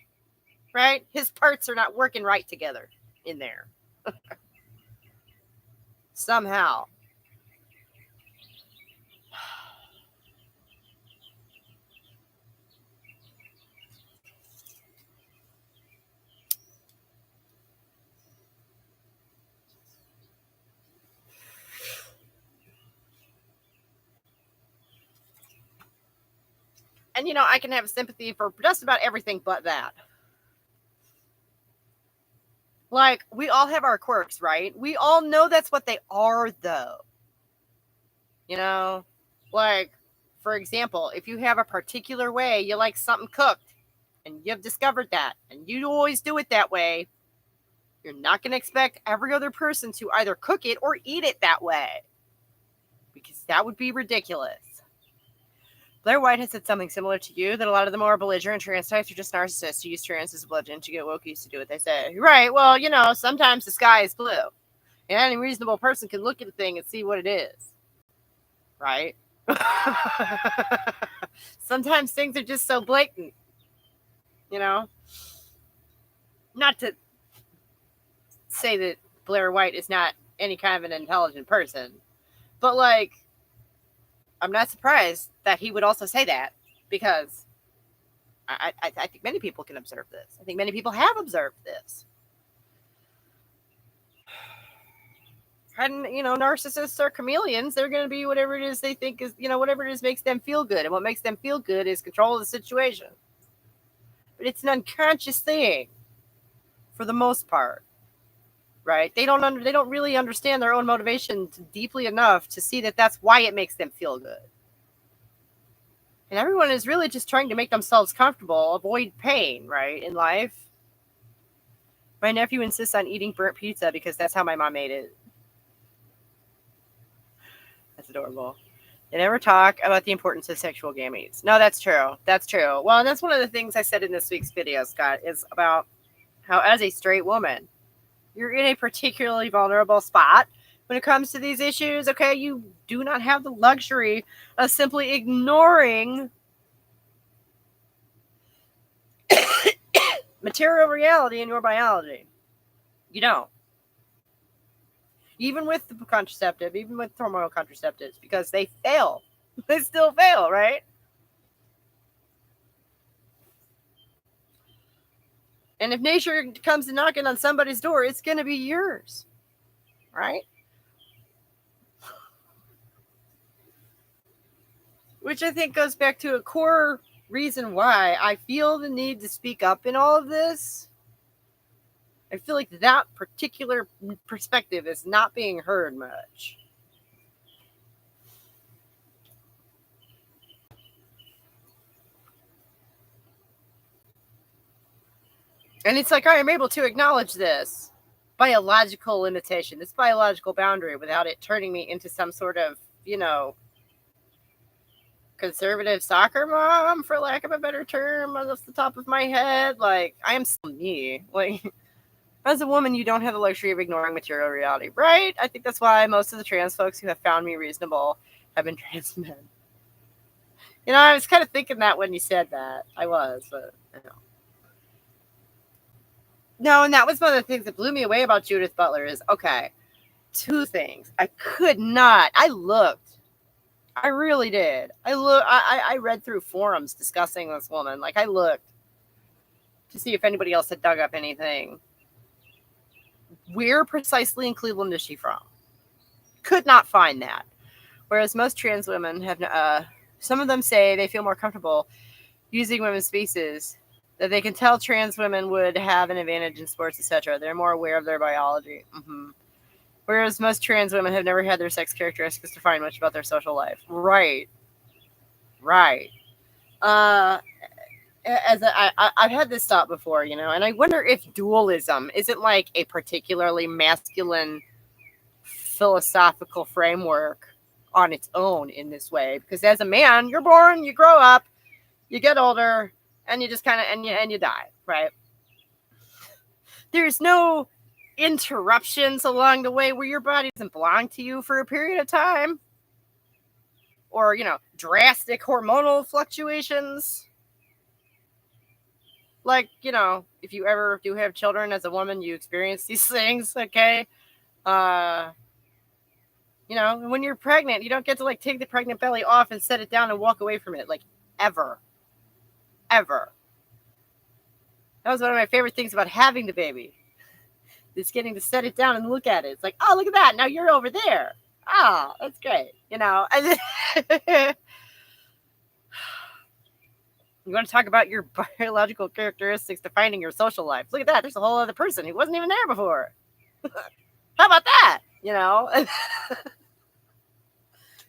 right? His parts are not working right together in there. Somehow. And, you know, I can have sympathy for just about everything but that. Like, we all have our quirks, right? We all know that's what they are, though. You know? Like, for example, if you have a particular way you like something cooked, and you've discovered that, and you always do it that way, you're not going to expect every other person to either cook it or eat it that way. Because that would be ridiculous. Blair White has said something similar to you, that a lot of the more belligerent trans types are just narcissists who use trans as a bludgeon to get wokies to do what they say. Right. Well, sometimes the sky is blue. And any reasonable person can look at a thing and see what it is. Right? Sometimes things are just so blatant. Not to say that Blair White is not any kind of an intelligent person, but I'm not surprised that he would also say that, because I think many people can observe this. I think many people have observed this. And, narcissists are chameleons. They're going to be whatever it is they think is, whatever it is makes them feel good. And what makes them feel good is control of the situation. But it's an unconscious thing for the most part, right? They don't really understand their own motivation deeply enough to see that that's why it makes them feel good. And everyone is really just trying to make themselves comfortable, avoid pain, right, in life. My nephew insists on eating burnt pizza because that's how my mom made it. That's adorable. They never talk about the importance of sexual gametes. No, that's true. That's true. Well, and that's one of the things I said in this week's video, Scott, is about how as a straight woman, you're in a particularly vulnerable spot when it comes to these issues. Okay, you do not have the luxury of simply ignoring material reality in your biology. You don't. Even with the contraceptive, even with hormonal contraceptives, because they fail. They still fail, right? And if nature comes knocking on somebody's door, it's going to be yours, right? Which I think goes back to a core reason why I feel the need to speak up in all of this. I feel like that particular perspective is not being heard much. And it's like I am able to acknowledge this biological limitation, this biological boundary, without it turning me into some sort of, conservative soccer mom, for lack of a better term, off the top of my head. I am still me. As a woman, you don't have the luxury of ignoring material reality, right? I think that's why most of the trans folks who have found me reasonable have been trans men. I was kind of thinking that when you said that. I was, but No, and that was one of the things that blew me away about Judith Butler is, okay, two things. I looked. I really did. I read through forums discussing this woman. I looked to see if anybody else had dug up anything. Where precisely in Cleveland is she from? Could not find that. Whereas most trans women have, some of them say they feel more comfortable using women's spaces, that they can tell trans women would have an advantage in sports, etc. They're more aware of their biology. Mm-hmm. Whereas most trans women have never had their sex characteristics define much about their social life. Right. I've had this thought before, and I wonder if dualism isn't a particularly masculine philosophical framework on its own in this way. Because as a man, you're born, you grow up, you get older, and you just kind of, and you die, right? There's no interruptions along the way where your body doesn't belong to you for a period of time, or drastic hormonal fluctuations. If you ever do have children as a woman, you experience these things. Okay, when you're pregnant, you don't get to take the pregnant belly off and set it down and walk away from it, ever. That was one of my favorite things about having the baby. It's getting to set it down and look at it. It's like, oh, look at that. Now you're over there. Oh, that's great. You want to talk about your biological characteristics defining your social life. Look at that. There's a whole other person who wasn't even there before. How about that?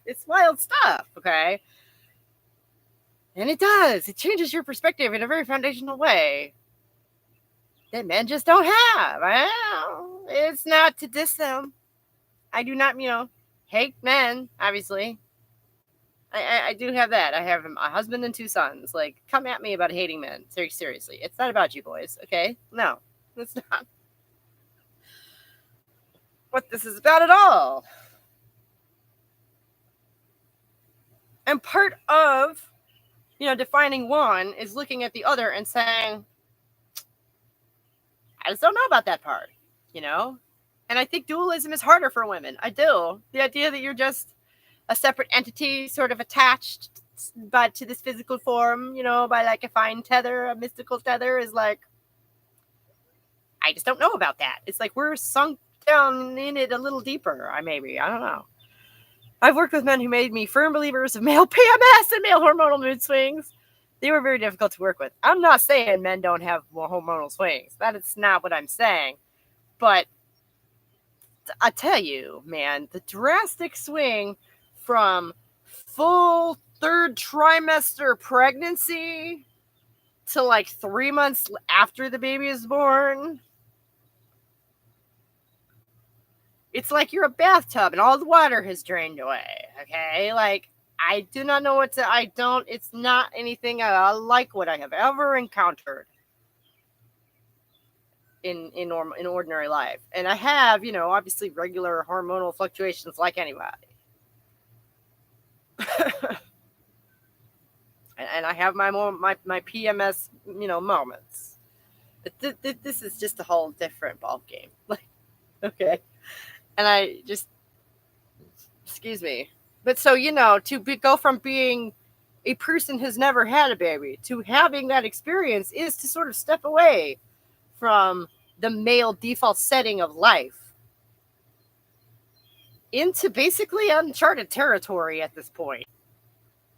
It's wild stuff, okay? And it does. It changes your perspective in a very foundational way that men just don't have. It's not to diss them. I do not, hate men, obviously. I do have that. I have a husband and 2 sons. Like, come at me about hating men. Seriously. It's not about you boys, okay? No, it's not what this is about at all. And part of, defining one is looking at the other and saying, I just don't know about that part, And I think dualism is harder for women. I do. The idea that you're just a separate entity sort of attached to this physical form, by like a fine tether, a mystical tether, is like, I just don't know about that. It's like we're sunk down in it a little deeper. I don't know. I've worked with men who made me firm believers of male PMS and male hormonal mood swings. They were very difficult to work with. I'm not saying men don't have hormonal swings. That is not what I'm saying. But I tell you, man, the drastic swing from full 3rd trimester pregnancy to like 3 months after the baby is born, it's like you're a bathtub and all the water has drained away. Okay, like I do not know it's not anything like what I have ever encountered in ordinary life. And I have, obviously regular hormonal fluctuations like anybody. and I have my PMS, moments. But this is just a whole different ball game. Like, okay. And I just, excuse me. But so, go from being a person who's never had a baby to having that experience is to sort of step away from the male default setting of life into basically uncharted territory at this point.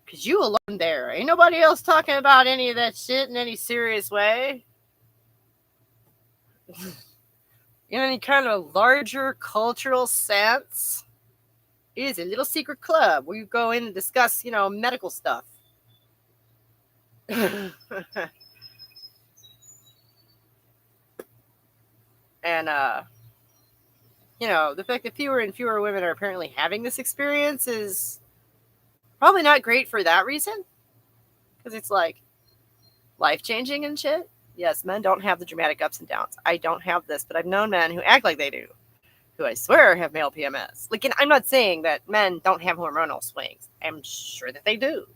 Because you alone there. Ain't nobody else talking about any of that shit in any serious way. In any kind of larger cultural sense. It is a little secret club where you go in and discuss, medical stuff. And, the fact that fewer and fewer women are apparently having this experience is probably not great for that reason. Because it's like life-changing and shit. Yes, men don't have the dramatic ups and downs. I don't have this, but I've known men who act like they do. Who I swear have male PMS. Like, and I'm not saying that men don't have hormonal swings. I'm sure that they do.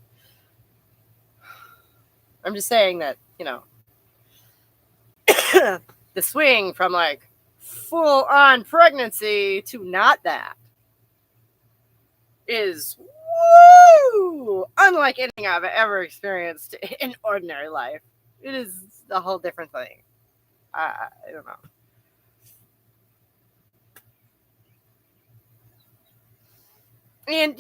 I'm just saying that, the swing from like full-on pregnancy to not that is unlike anything I've ever experienced in ordinary life. It is a whole different thing. I don't know. And,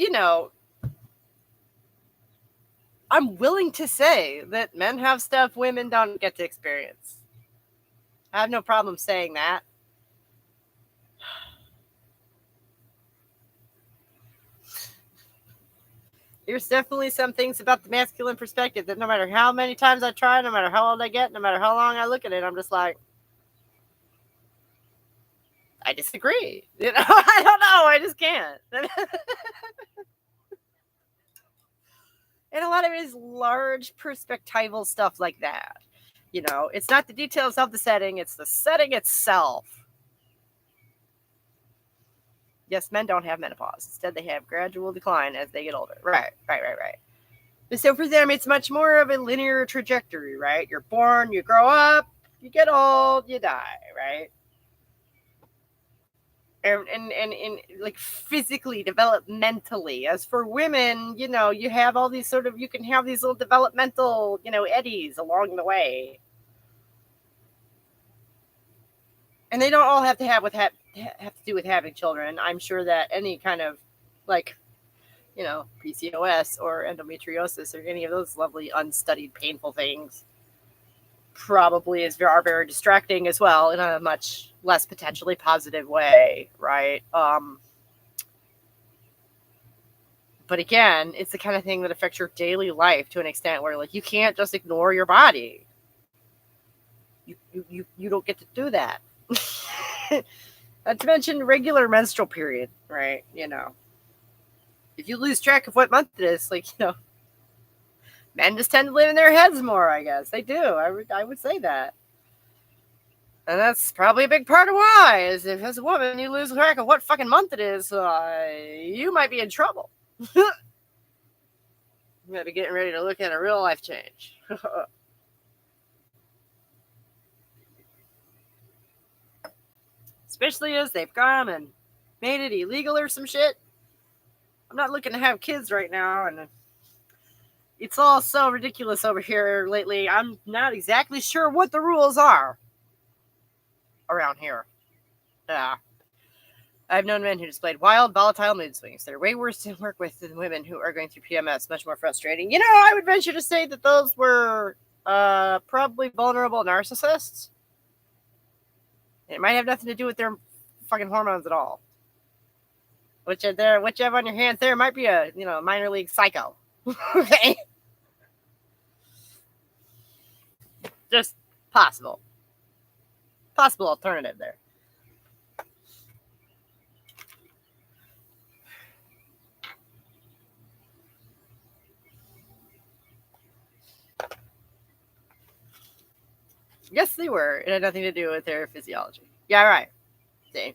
I'm willing to say that men have stuff women don't get to experience. I have no problem saying that. There's definitely some things about the masculine perspective that no matter how many times I try, no matter how old I get, no matter how long I look at it, I'm just like, I disagree. I don't know. I just can't. And a lot of it is large perspectival stuff like that. It's not the details of the setting, it's the setting itself. Yes, men don't have menopause. Instead, they have gradual decline as they get older. Right. But so for them, it's much more of a linear trajectory, right? You're born, you grow up, you get old, you die, right? And like physically, developmentally. As for women, you have all these you can have these little developmental, eddies along the way. And they don't all have to have to do with having children. I'm sure that any kind of like, PCOS or endometriosis or any of those lovely unstudied painful things probably are very distracting as well in a much less potentially positive way, right? But again, it's the kind of thing that affects your daily life to an extent where like you can't just ignore your body. You don't get to do that. Not to mention regular menstrual period, right? if you lose track of what month it is, like, men just tend to live in their heads more, I guess. They do. I would say that. And that's probably a big part of why, is if as a woman you lose track of what fucking month it is, you might be in trouble. You might be getting ready to look at a real life change. Especially as they've gone and made it illegal or some shit. I'm not looking to have kids right now, and it's all so ridiculous over here lately. I'm not exactly sure what the rules are around here. Yeah. I've known men who displayed wild, volatile mood swings. They're way worse to work with than women who are going through PMS. Much more frustrating. I would venture to say that those were probably vulnerable narcissists. It might have nothing to do with their fucking hormones at all. What you have on your hands there might be a minor league psycho. Okay, just possible alternative there. Yes, they were. It had nothing to do with their physiology. Yeah, right. See.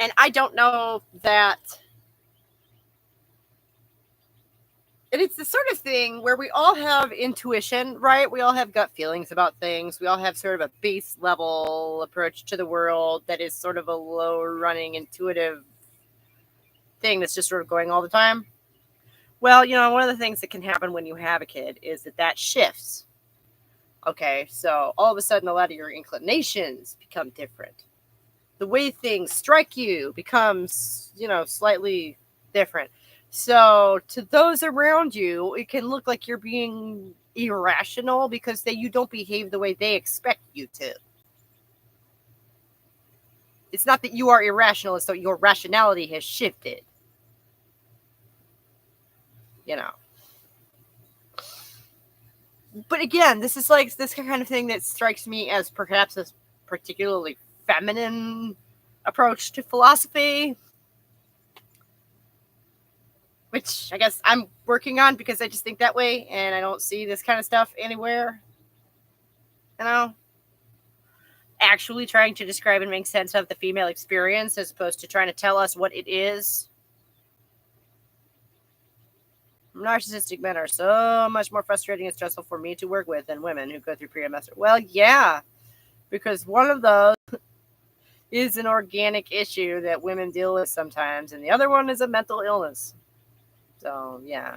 And I don't know that. And it's the sort of thing where we all have intuition, right? We all have gut feelings about things. We all have sort of a base level approach to the world that is sort of a low running intuitive thing that's just sort of going all the time. Well, one of the things that can happen when you have a kid is that shifts. Okay, so all of a sudden a lot of your inclinations become different. The way things strike you becomes, slightly different. So to those around you, it can look like you're being irrational because you don't behave the way they expect you to. It's not that you are irrational, it's that your rationality has shifted. But again, this is like this kind of thing that strikes me as perhaps a particularly feminine approach to philosophy, which I guess I'm working on because I just think that way and I don't see this kind of stuff anywhere. Actually trying to describe and make sense of the female experience as opposed to trying to tell us what it is. Narcissistic men are so much more frustrating and stressful for me to work with than women who go through PMS. Well, yeah, because one of those is an organic issue that women deal with sometimes, and the other one is a mental illness. So, yeah,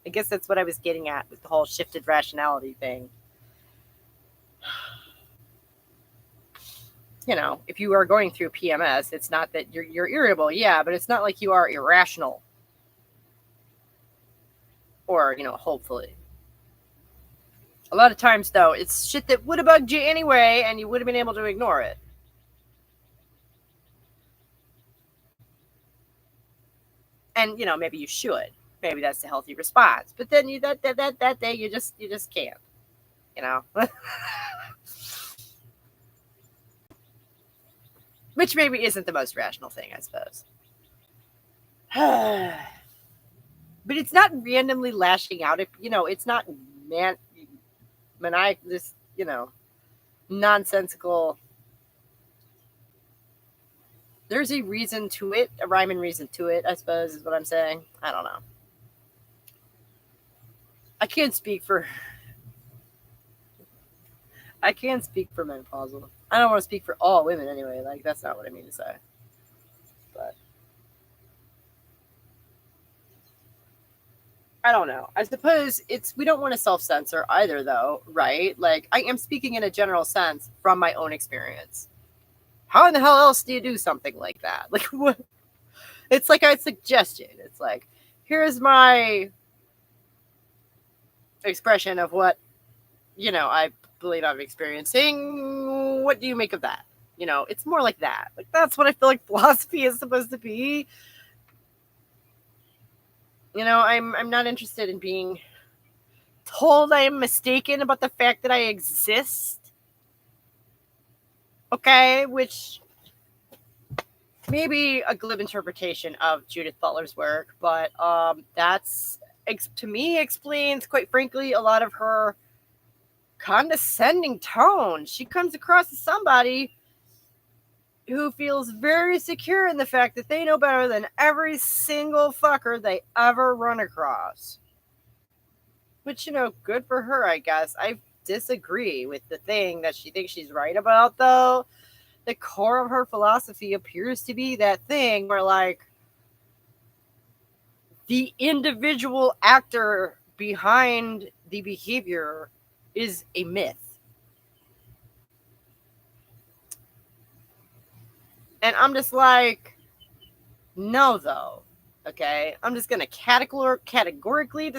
I guess that's what I was getting at with the whole shifted rationality thing. If you are going through PMS, it's not that you're irritable, yeah, but it's not like you are irrational. Or, hopefully. A lot of times, though, it's shit that would have bugged you anyway, and you would have been able to ignore it. And, maybe you should. Maybe that's a healthy response. But then that day, you just can't. Which maybe isn't the most rational thing, I suppose. But it's not randomly lashing out. It's not maniacal, this, nonsensical. There's a reason to it, a rhyme and reason to it, I suppose, is what I'm saying. I don't know. I can't speak for menopausal. I don't want to speak for all women anyway. Like, that's not what I mean to say. But I don't know. I suppose we don't want to self-censor either, though, right? Like, I am speaking in a general sense from my own experience. How in the hell else do you do something like that? Like, what? It's like a suggestion. It's like, here's my expression of what, I believe I'm experiencing. What do you make of that? It's more like that. Like, that's what I feel like philosophy is supposed to be. I'm not interested in being told I am mistaken about the fact that I exist. Okay, which maybe a glib interpretation of Judith Butler's work, but that's, to me, explains, quite frankly, a lot of her condescending tone. She comes across as somebody who feels very secure in the fact that they know better than every single fucker they ever run across. Which, good for her, I guess. I disagree with the thing that she thinks she's right about, though. The core of her philosophy appears to be that thing where, like, the individual actor behind the behavior is a myth. And I'm just like, no, though. Okay? I'm just going to categorically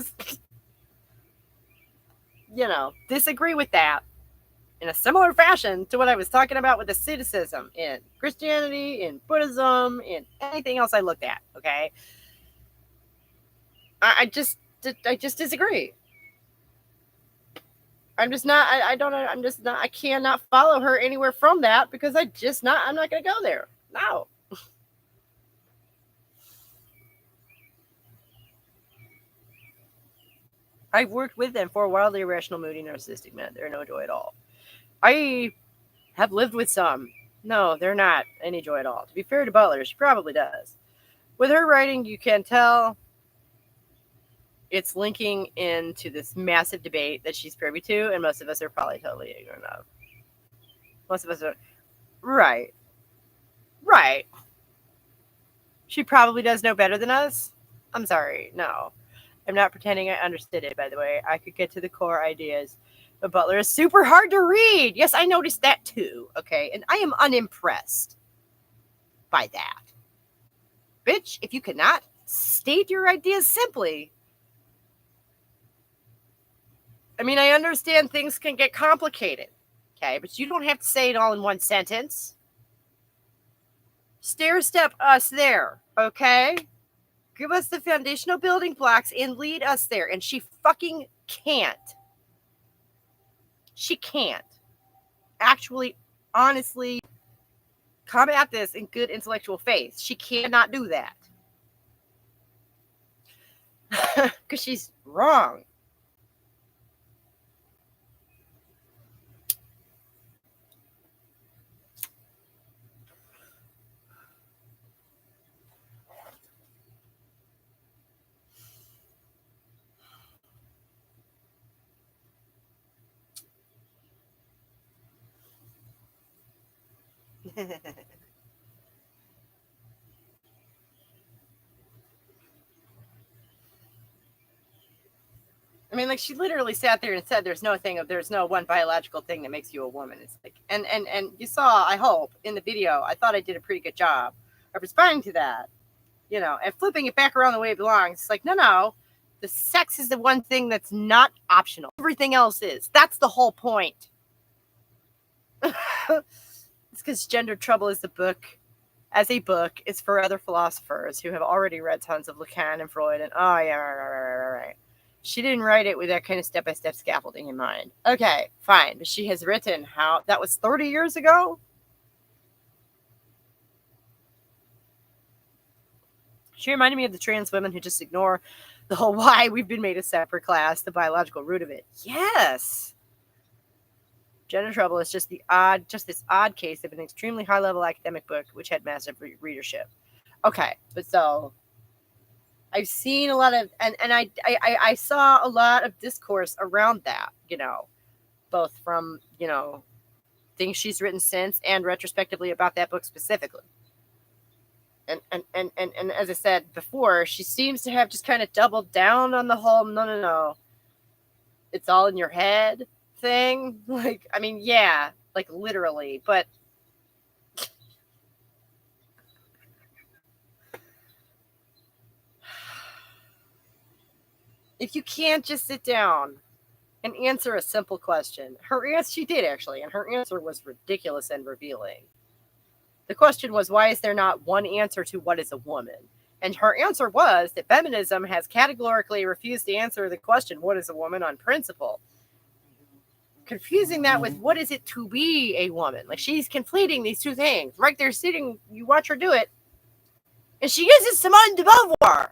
disagree with that in a similar fashion to what I was talking about with asceticism in Christianity, in Buddhism, in anything else I looked at. Okay? I just disagree. I'm not, I cannot follow her anywhere from that because I'm not going to go there. No. I've worked with them for wildly irrational, moody, narcissistic men. They're no joy at all. I have lived with some. No, they're not any joy at all. To be fair to Butler, she probably does. With her writing, you can tell it's linking into this massive debate that she's privy to, and most of us are probably totally ignorant of. Most of us are. Right. She probably does know better than us. I'm sorry. No. I'm not pretending I understood it, by the way. I could get to the core ideas. But Butler is super hard to read. Yes, I noticed that too. Okay. And I am unimpressed by that. Bitch, if you cannot state your ideas simply. I mean, I understand things can get complicated. Okay. But you don't have to say it all in one sentence. Stair step us there. Okay. Give us the foundational building blocks and lead us there. And she fucking can't. She can't. Actually, honestly, come at this in good intellectual faith. She cannot do that. Because she's wrong. I mean, like, she literally sat there and said there's no one biological thing that makes you a woman. It's like, and you saw, I hope, in the video, I thought I did a pretty good job of responding to that, and flipping it back around the way it belongs. It's like, no, the sex is the one thing that's not optional. Everything else is. That's the whole point. It's because Gender Trouble is as a book, is for other philosophers who have already read tons of Lacan and Freud and, oh, yeah, right. She didn't write it with that kind of step-by-step scaffolding in mind. Okay, fine. But she has written that was 30 years ago? She reminded me of the trans women who just ignore the whole why we've been made a separate class, the biological root of it. Yes. Gender Trouble is just this odd case of an extremely high-level academic book which had massive readership. Okay, but so I've seen a lot of, and I saw a lot of discourse around that, both from, things she's written since and retrospectively about that book specifically. And as I said before, she seems to have just kind of doubled down on the whole, no, it's all in your head thing. Like, I mean, yeah, like literally, but if you can't just sit down and answer a simple question, she did actually, and her answer was ridiculous and revealing. The question was, why is there not one answer to what is a woman? And her answer was that feminism has categorically refused to answer the question, what is a woman, on principle. confusing that with what is it to be a woman. Like, she's conflating these two things. Right there sitting, you watch her do it, and she uses Simone de Beauvoir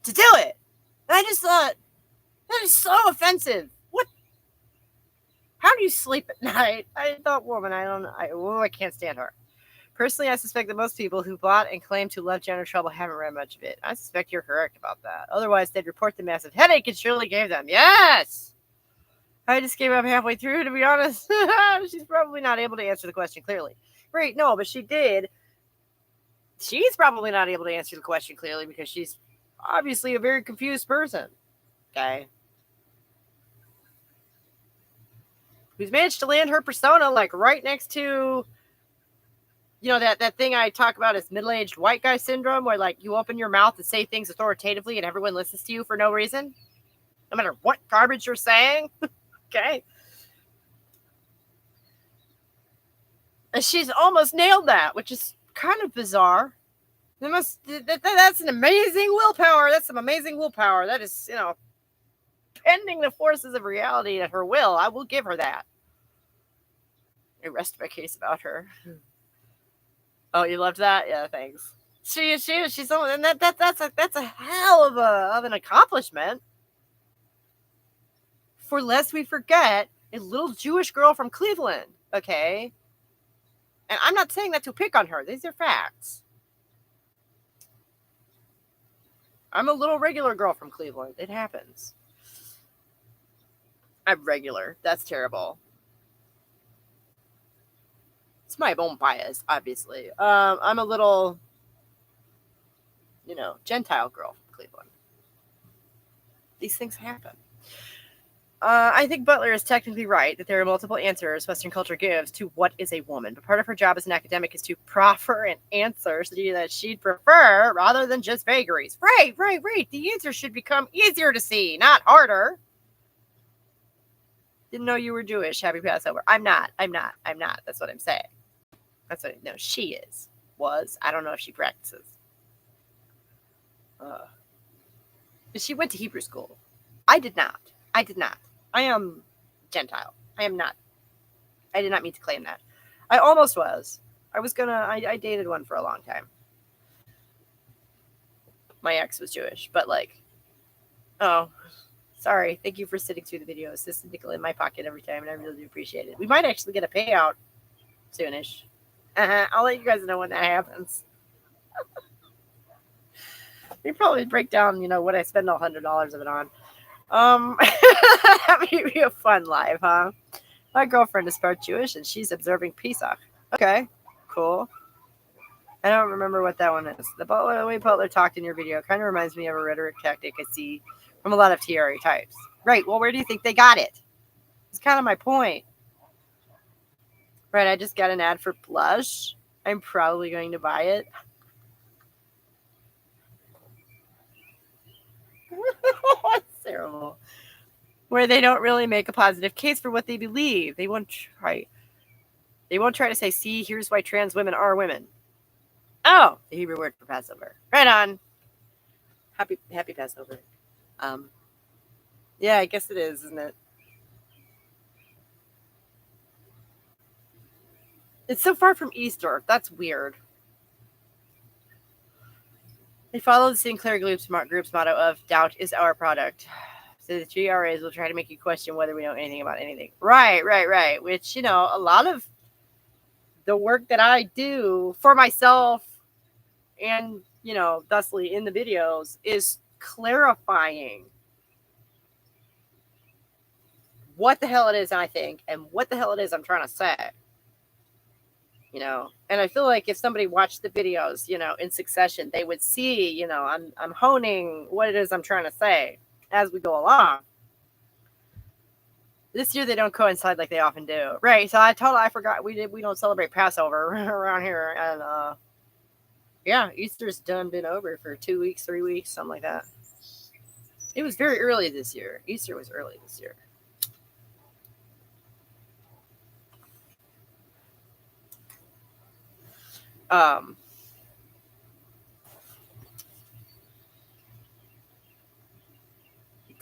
to do it. And I just thought, that is so offensive. What? How do you sleep at night? I thought, woman, I don't know. I can't stand her. Personally, I suspect that most people who bought and claim to love Jenner Trouble haven't read much of it. I suspect you're correct about that. Otherwise, they'd report the massive headache it surely gave them. Yes! I just gave up halfway through, to be honest. She's probably not able to answer the question clearly. Right, no, but she did. She's probably not able to answer the question clearly because she's obviously a very confused person. Okay? Who's managed to land her persona, like, right next to, you know, that thing I talk about as middle-aged white guy syndrome, where, like, you open your mouth and say things authoritatively and everyone listens to you for no reason, no matter what garbage you're saying. Okay? And she's almost nailed that, which is kind of bizarre. That's an amazing willpower. That's some amazing willpower. That is, you know, bending the forces of reality at her will. I will give her that. I rest my case about her. Oh, you loved that? Yeah, thanks. She's and that's a hell of an accomplishment. For lest we forget, a little Jewish girl from Cleveland. Okay, and I'm not saying that to pick on her. These are facts. I'm a little regular girl from Cleveland. It happens. I'm regular. That's terrible. It's my own bias, obviously. I'm a little, you know, Gentile girl from Cleveland. These things happen. I think Butler is technically right that there are multiple answers Western culture gives to what is a woman, but part of her job as an academic is to proffer an answer that she'd prefer rather than just vagaries. Right. The answer should become easier to see, not harder. Didn't know you were Jewish. Happy Passover. I'm not. That's what I'm saying. That's what no, she is. Was. I don't know if she practices. She went to Hebrew school. I did not. I am Gentile. I am not. I did not mean to claim that. I almost was. I dated one for a long time. My ex was Jewish, but like, oh, sorry. Thank you for sitting through the videos. This is nickel in my pocket every time, and I really do appreciate it. We might actually get a payout soonish. I'll let you guys know when that happens. We probably break down, you know, what I spend $100 of it on. That may be a fun live, huh? My girlfriend is part Jewish and she's observing Pesach. Okay, cool. I don't remember what that one is. The way Butler talked in your video kind of reminds me of a rhetoric tactic I see from a lot of TRA types. Right, well, where do you think they got it? It's kind of my point. Right, I just got an ad for Blush. I'm probably going to buy it. It's terrible. Where they don't really make a positive case for what they believe. They won't try to say, see, here's why trans women are women. Oh, the Hebrew word for Passover. Right on. Happy Passover. Yeah, I guess it is, isn't it? It's so far from Easter. That's weird. They follow the Sinclair Group's motto of doubt is our product. So the GRAs will try to make you question whether we know anything about anything. Right. Which, you know, a lot of the work that I do for myself and, you know, thusly in the videos is clarifying what the hell it is I think and what the hell it is I'm trying to say. You know, and I feel like if somebody watched the videos, you know, in succession, they would see, you know, I'm honing what it is I'm trying to say as we go along. This year they don't coincide like they often do. Right. So I forgot we don't celebrate Passover around here. And yeah, Easter's been over for 2 weeks, 3 weeks, something like that. It was very early this year. Easter was early this year.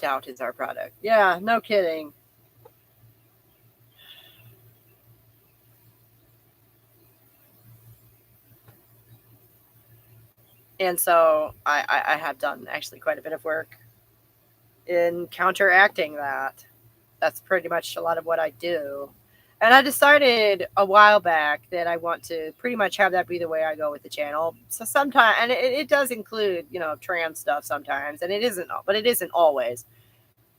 Doubt is our product. Yeah, no kidding. And so I have done actually quite a bit of work in counteracting that. That's pretty much a lot of what I do. And I decided a while back that I want to pretty much have that be the way I go with the channel. So sometimes, and it does include, trans stuff sometimes, and it isn't, but it isn't always.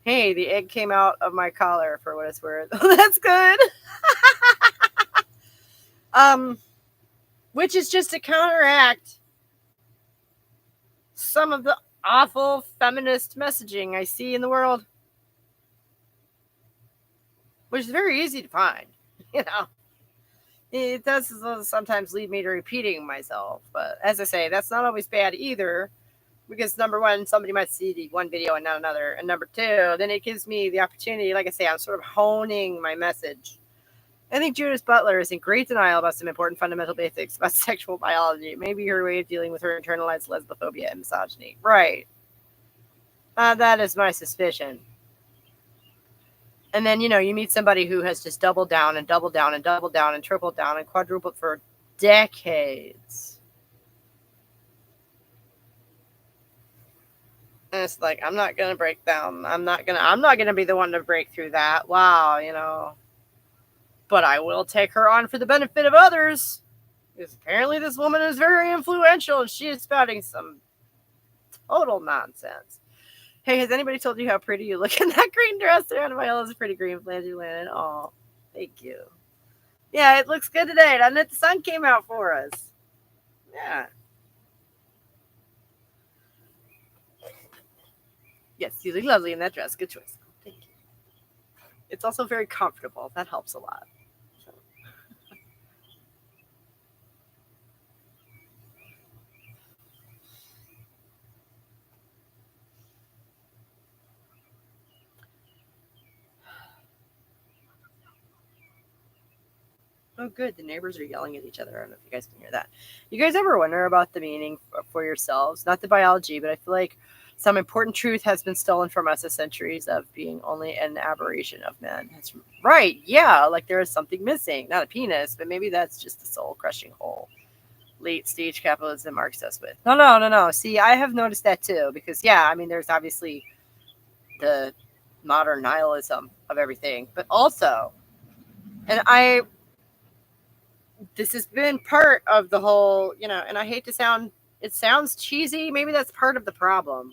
Hey, the egg came out of my collar for what it's worth. That's good. Which is just to counteract some of the awful feminist messaging I see in the world, which is very easy to find. It does sometimes lead me to repeating myself, but as I say, that's not always bad either, because number one, somebody might see the one video and not another, and number two, then it gives me the opportunity, like I say, I'm sort of honing my message. I think Judith Butler is in great denial about some important fundamental basics about sexual biology. It may be her way of dealing with her internalized lesbophobia and misogyny. Right. That is my suspicion. And then, you meet somebody who has just doubled down and doubled down and doubled down and tripled down and quadrupled for decades. And it's like, I'm not going to break down. I'm not going to be the one to break through that. Wow, But I will take her on for the benefit of others. Because apparently this woman is very influential and she is spouting some total nonsense. Hey, has anybody told you how pretty you look in that green dress? Surrounded by all those pretty green flangy linen. Oh, thank you. Yeah, it looks good today, doesn't it? The sun came out for us. Yeah. Yes, you look lovely in that dress. Good choice. Thank you. It's also very comfortable. That helps a lot. Oh, good. The neighbors are yelling at each other. I don't know if you guys can hear that. You guys ever wonder about the meaning for yourselves? Not the biology, but I feel like some important truth has been stolen from us as centuries of being only an aberration of men. That's right. Yeah. Like there is something missing. Not a penis, but maybe that's just the soul crushing hole late stage capitalism marks us with. No. See, I have noticed that too, because there's obviously the modern nihilism of everything, but also, this has been part of the whole, and I hate to it sounds cheesy. Maybe that's part of the problem,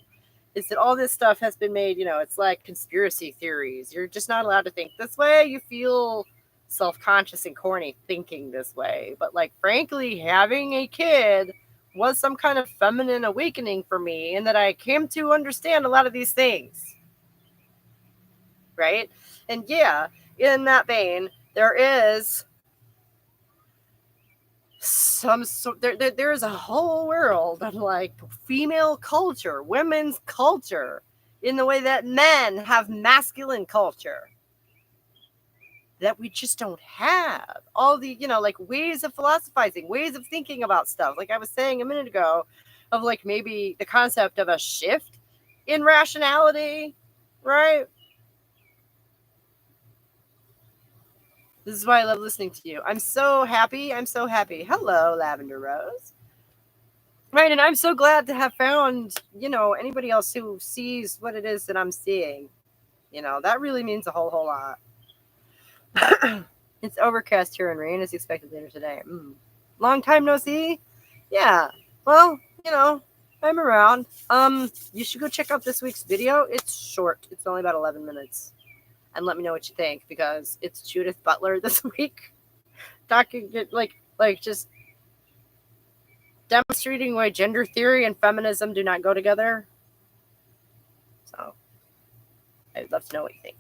is that all this stuff has been made, it's like conspiracy theories. You're just not allowed to think this way. You feel self-conscious and corny thinking this way. But like, frankly, having a kid was some kind of feminine awakening for me, and that I came to understand a lot of these things. Right? And yeah, in that vein, there is there is a whole world of like female culture, women's culture, in the way that men have masculine culture that we just don't have. All the, like ways of philosophizing, ways of thinking about stuff. Like I was saying a minute ago, of like maybe the concept of a shift in rationality, right? This is why I love listening to you. I'm so happy. Hello, Lavender Rose. Right, and I'm so glad to have found, anybody else who sees what it is that I'm seeing. That really means a whole lot. It's overcast here and rain is expected later today. Long time no see? Yeah. Well, I'm around. You should go check out this week's video. It's short. It's only about 11 minutes. And let me know what you think, because it's Judith Butler this week. Talking, just demonstrating why gender theory and feminism do not go together. So, I'd love to know what you think.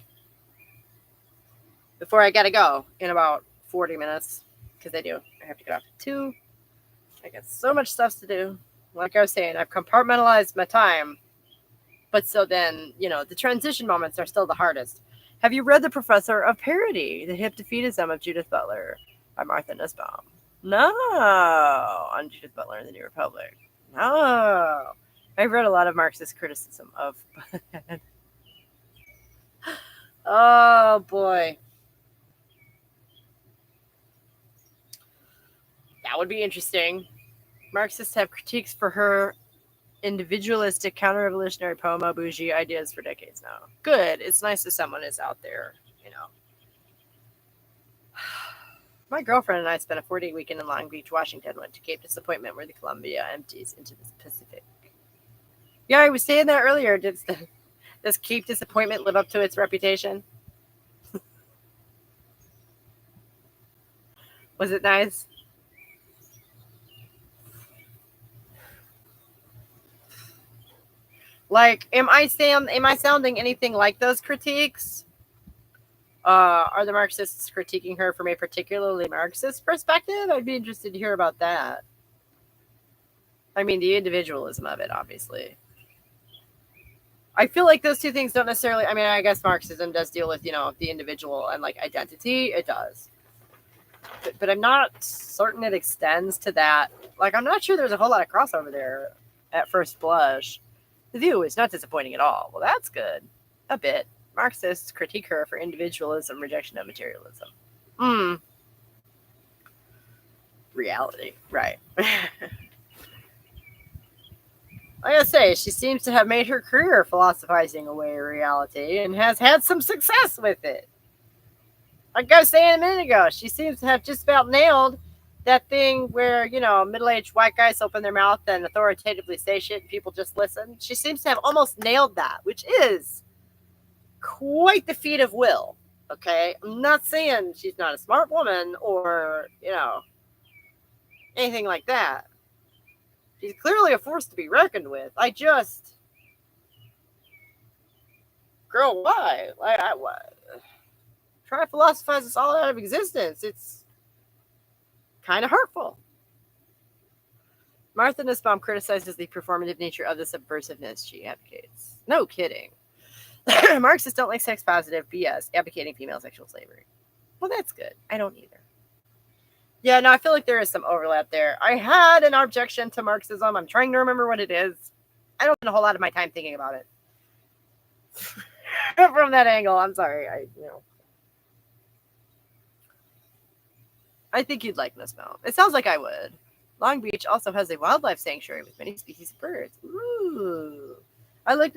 Before I gotta go in about 40 minutes, because I have to get off at 2. I got so much stuff to do. Like I was saying, I've compartmentalized my time. But so then, the transition moments are still the hardest. Have you read The Professor of Parody, The Hip Defeatism of Judith Butler by Martha Nussbaum? No. On Judith Butler and the New Republic. No. I've read a lot of Marxist criticism of... Oh, boy. That would be interesting. Marxists have critiques for her individualistic, counter-revolutionary, pomo, bougie ideas for decades now. Good. It's nice that someone is out there, you know. My girlfriend and I spent a 4-day weekend in Long Beach, Washington, went to Cape Disappointment where the Columbia empties into the Pacific. Yeah, I was saying that earlier. Does Cape Disappointment live up to its reputation? Was it nice? Like, am I sounding anything like those critiques? Are the Marxists critiquing her from a particularly Marxist perspective? I'd be interested to hear about that. I mean, the individualism of it, obviously. I feel like those two things don't necessarily. I mean, I guess Marxism does deal with, the individual and like identity. It does, but I'm not certain it extends to that. Like, I'm not sure there's a whole lot of crossover there at first blush. The view is not disappointing at all. Well, that's good. A bit. Marxists critique her for individualism, rejection of materialism. Reality, right. I gotta say, she seems to have made her career philosophizing away reality and has had some success with it. Like I was saying a minute ago, she seems to have just about nailed that thing where, middle-aged white guys open their mouth and authoritatively say shit and people just listen. She seems to have almost nailed that, which is quite the feat of will. Okay? I'm not saying she's not a smart woman or, anything like that. She's clearly a force to be reckoned with. Girl, why? Why? Try to philosophize us all out of existence. It's kind of hurtful. Martha Nussbaum criticizes the performative nature of the subversiveness she advocates. No kidding. Marxists don't like sex positive BS advocating female sexual slavery. Well, that's good. I don't either. Yeah, no, I feel like there is some overlap there. I had an objection to Marxism. I'm trying to remember what it is. I don't spend a whole lot of my time thinking about it. From that angle, I'm sorry. I think you'd like Nussbaum. It sounds like I would. Long Beach also has a wildlife sanctuary with many species of birds. Ooh. I like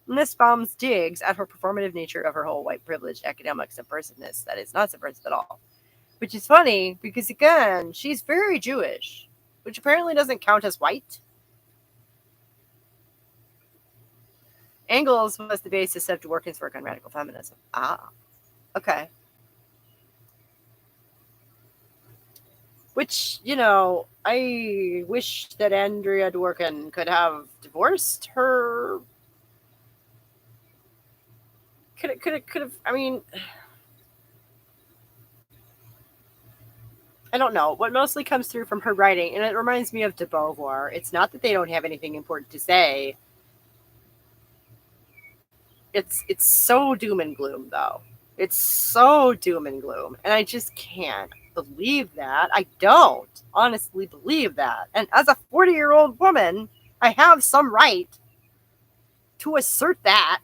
Nussbaum's digs at her performative nature of her whole white privileged academic subversiveness that is not subversive at all. Which is funny because, again, she's very Jewish, which apparently doesn't count as white. Engels was the basis of Dworkin's work on radical feminism. Ah, okay. Which, I wish that Andrea Dworkin could have divorced her. Could have, I mean, I don't know. What mostly comes through from her writing, and it reminds me of de Beauvoir, it's not that they don't have anything important to say. It's so doom and gloom, though. It's so doom and gloom, and I just can't believe that. I don't honestly believe that. And as a 40-year-old woman, I have some right to assert that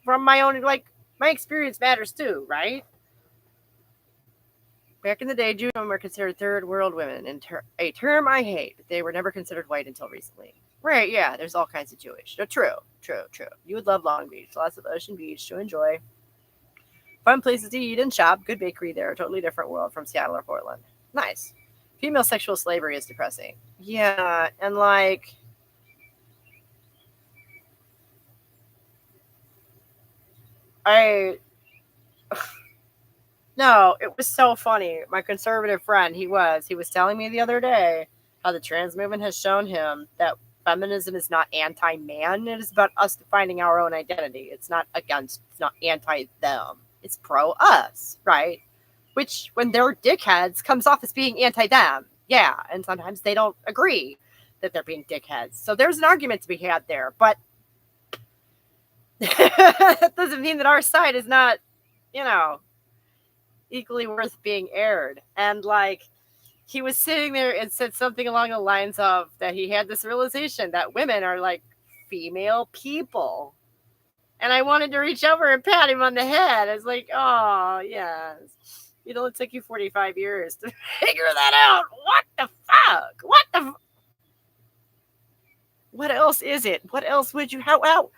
from my own, my experience matters too, right? Back in the day, Jewish women were considered third world women, and a term I hate, but they were never considered white until recently. Right, yeah, there's all kinds of Jewish. No, true. You would love Long Beach. Lots of ocean beach to enjoy. Fun places to eat and shop. Good bakery there. A totally different world from Seattle or Portland. Nice. Female sexual slavery is depressing. Yeah, and no, it was so funny. My conservative friend, he was telling me the other day how the trans movement has shown him that feminism is not anti-man. It is about us defining our own identity. It's not anti-them. It's pro-us, right? Which, when they're dickheads, comes off as being anti-them. Yeah, and sometimes they don't agree that they're being dickheads. So there's an argument to be had there, but that doesn't mean that our side is not, equally worth being aired. And he was sitting there and said something along the lines of that he had this realization that women are like female people. And I wanted to reach over and pat him on the head. I was like, oh, yes. It only took you 45 years to figure that out. What the fuck? What else is it? What else would you, how?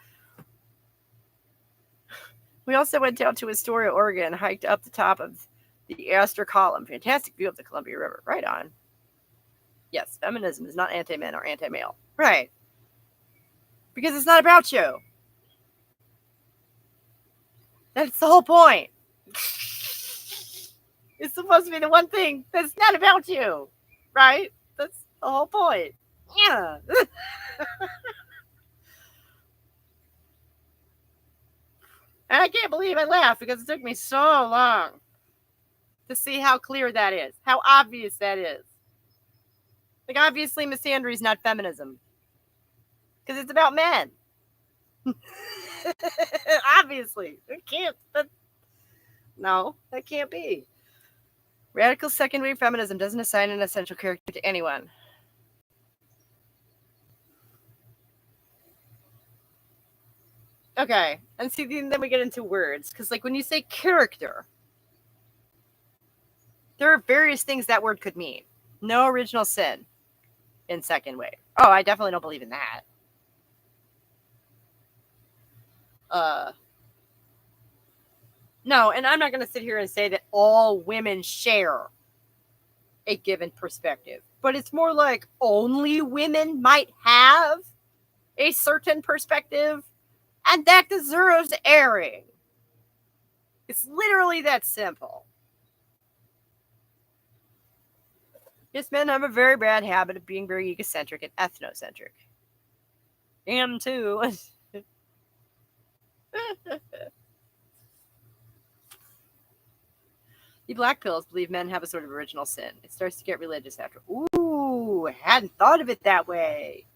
We also went down to Astoria, Oregon, hiked up the top of the Astor Column. Fantastic view of the Columbia River. Right on. Yes, feminism is not anti-men or anti-male. Right. Because it's not about you. That's the whole point. It's supposed to be the one thing that's not about you. Right? That's the whole point. Yeah. And I can't believe I laughed because it took me so long to see how clear that is, how obvious that is. Like, obviously, misandry is not feminism because it's about men. Obviously, it can't. No, that can't be. Radical second wave feminism doesn't assign an essential character to anyone. Okay, and see, then we get into words because, like, when you say character, there are various things that word could mean. No original sin in second wave. Oh, I definitely don't believe in that. No, and I'm not going to sit here and say that all women share a given perspective, but it's more like only women might have a certain perspective, and that deserves airing. It's literally that simple. Yes, men have a very bad habit of being very egocentric and ethnocentric. Am too. The black pills believe men have a sort of original sin. It starts to get religious after. Ooh, hadn't thought of it that way.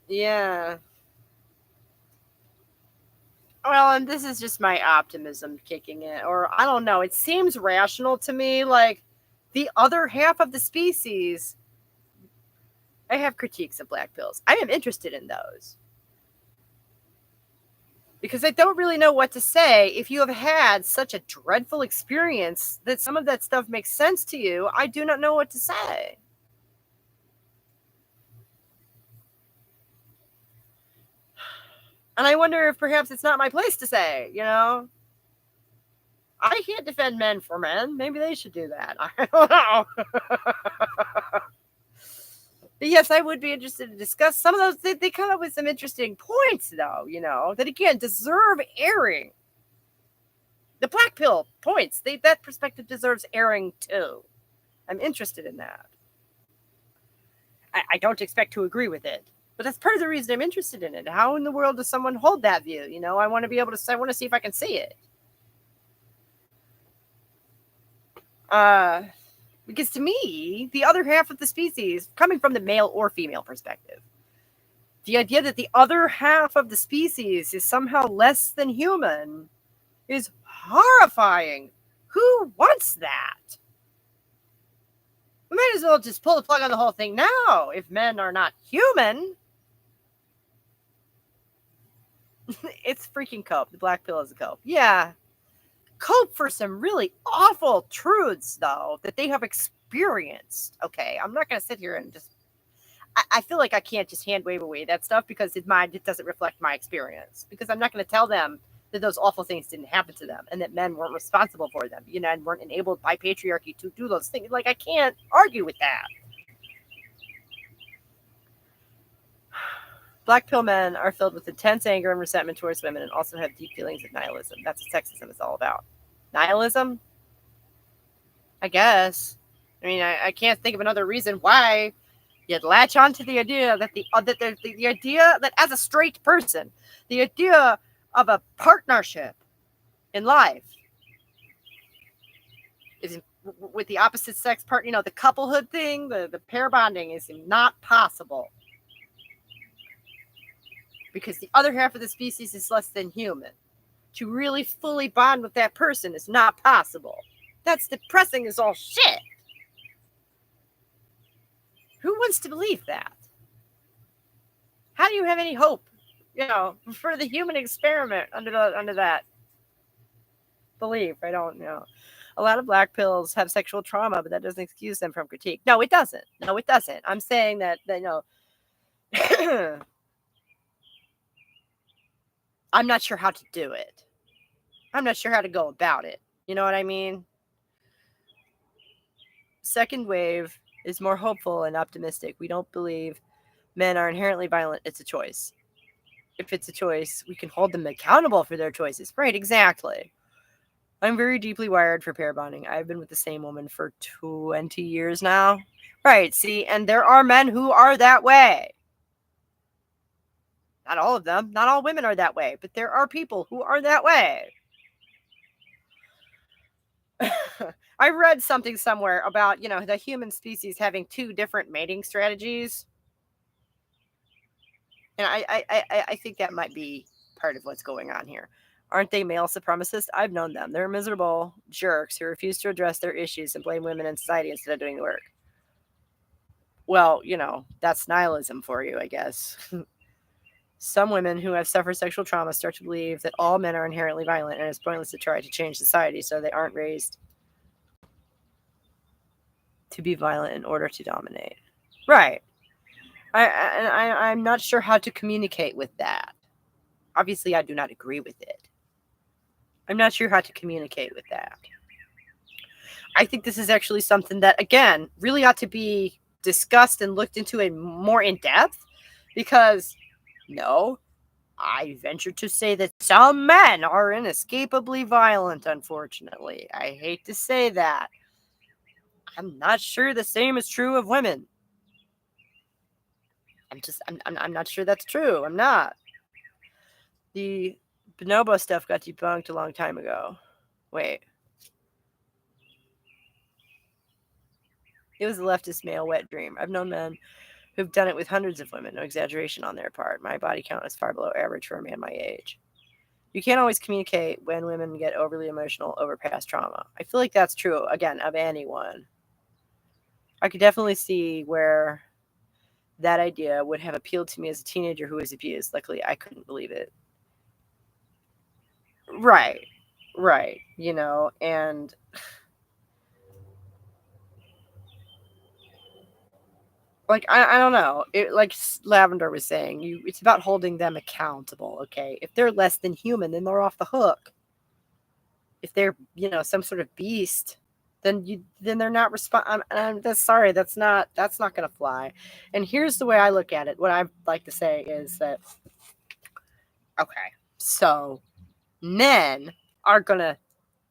Yeah. Well, and this is just my optimism kicking in. Or, I don't know, it seems rational to me. Like, the other half of the species, I have critiques of black pills. I am interested in those. Because I don't really know what to say. If you have had such a dreadful experience that some of that stuff makes sense to you, I do not know what to say. And I wonder if perhaps it's not my place to say, you know? I can't defend men for men. Maybe they should do that. I don't know. But yes, I would be interested to discuss some of those. They come up with some interesting points, though, you know, that again deserve airing. The black pill points, that perspective deserves airing too. I'm interested in that. I don't expect to agree with it, but that's part of the reason I'm interested in it. How in the world does someone hold that view? You know, I want to be able to. I want to see if I can see it. Because to me, the other half of the species, coming from the male or female perspective, the idea that the other half of the species is somehow less than human is horrifying. Who wants that? We might as well just pull the plug on the whole thing now if men are not human. It's freaking cope. The black pill is a cope. Yeah. Cope for some really awful truths, though, that they have experienced. Okay, I'm not going to sit here and just... I feel like I can't just hand wave away that stuff because it doesn't reflect my experience. Because I'm not going to tell them that those awful things didn't happen to them and that men weren't responsible for them, you know, and weren't enabled by patriarchy to do those things. Like, I can't argue with that. Black pill men are filled with intense anger and resentment towards women and also have deep feelings of nihilism. That's what sexism is all about. Nihilism? I guess. I mean, I can't think of another reason why you'd latch on to the idea that the idea that as a straight person, the idea of a partnership in life is with the opposite sex part, you know, the couplehood thing, the pair bonding is not possible. Because the other half of the species is less than human. To really fully bond with that person is not possible. That's depressing as all shit. Who wants to believe that? How do you have any hope, you know, for the human experiment under that belief? I don't know. A lot of black pills have sexual trauma, but that doesn't excuse them from critique. No, it doesn't. No, it doesn't. I'm saying that I'm not sure how to do it. I'm not sure how to go about it. You know what I mean? Second wave is more hopeful and optimistic. We don't believe men are inherently violent. It's a choice. If it's a choice, we can hold them accountable for their choices. Right, exactly. I'm very deeply wired for pair bonding. I've been with the same woman for 20 years now. Right, see, and there are men who are that way. Not all of them. Not all women are that way, but there are people who are that way. I read something somewhere about, the human species having 2 different mating strategies. And I think that might be part of what's going on here. Aren't they male supremacists? I've known them. They're miserable jerks who refuse to address their issues and blame women in society instead of doing the work. Well, that's nihilism for you, I guess. Some women who have suffered sexual trauma start to believe that all men are inherently violent and it's pointless to try to change society, so they aren't raised to be violent in order to dominate. Right. I'm not sure how to communicate with that. Obviously, I do not agree with it. I'm not sure how to communicate with that. I think this is actually something that, again, really ought to be discussed and looked into more in depth, because, no, I venture to say that some men are inescapably violent, unfortunately. I hate to say that. I'm not sure the same is true of women. I'm not sure that's true. I'm not. The bonobo stuff got debunked a long time ago. Wait. It was a leftist male wet dream. I've known men who've done it with hundreds of women. No exaggeration on their part. My body count is far below average for a man my age. You can't always communicate when women get overly emotional over past trauma. I feel like that's true, again, of anyone. I could definitely see where that idea would have appealed to me as a teenager who was abused. Luckily, I couldn't believe it. Right. And like, I don't know. Like Lavender was saying, it's about holding them accountable, okay? If they're less than human, then they're off the hook. If they're, some sort of beast, then they're not sorry, that's not going to fly. And here's the way I look at it. What I like to say is that, okay, so men are going to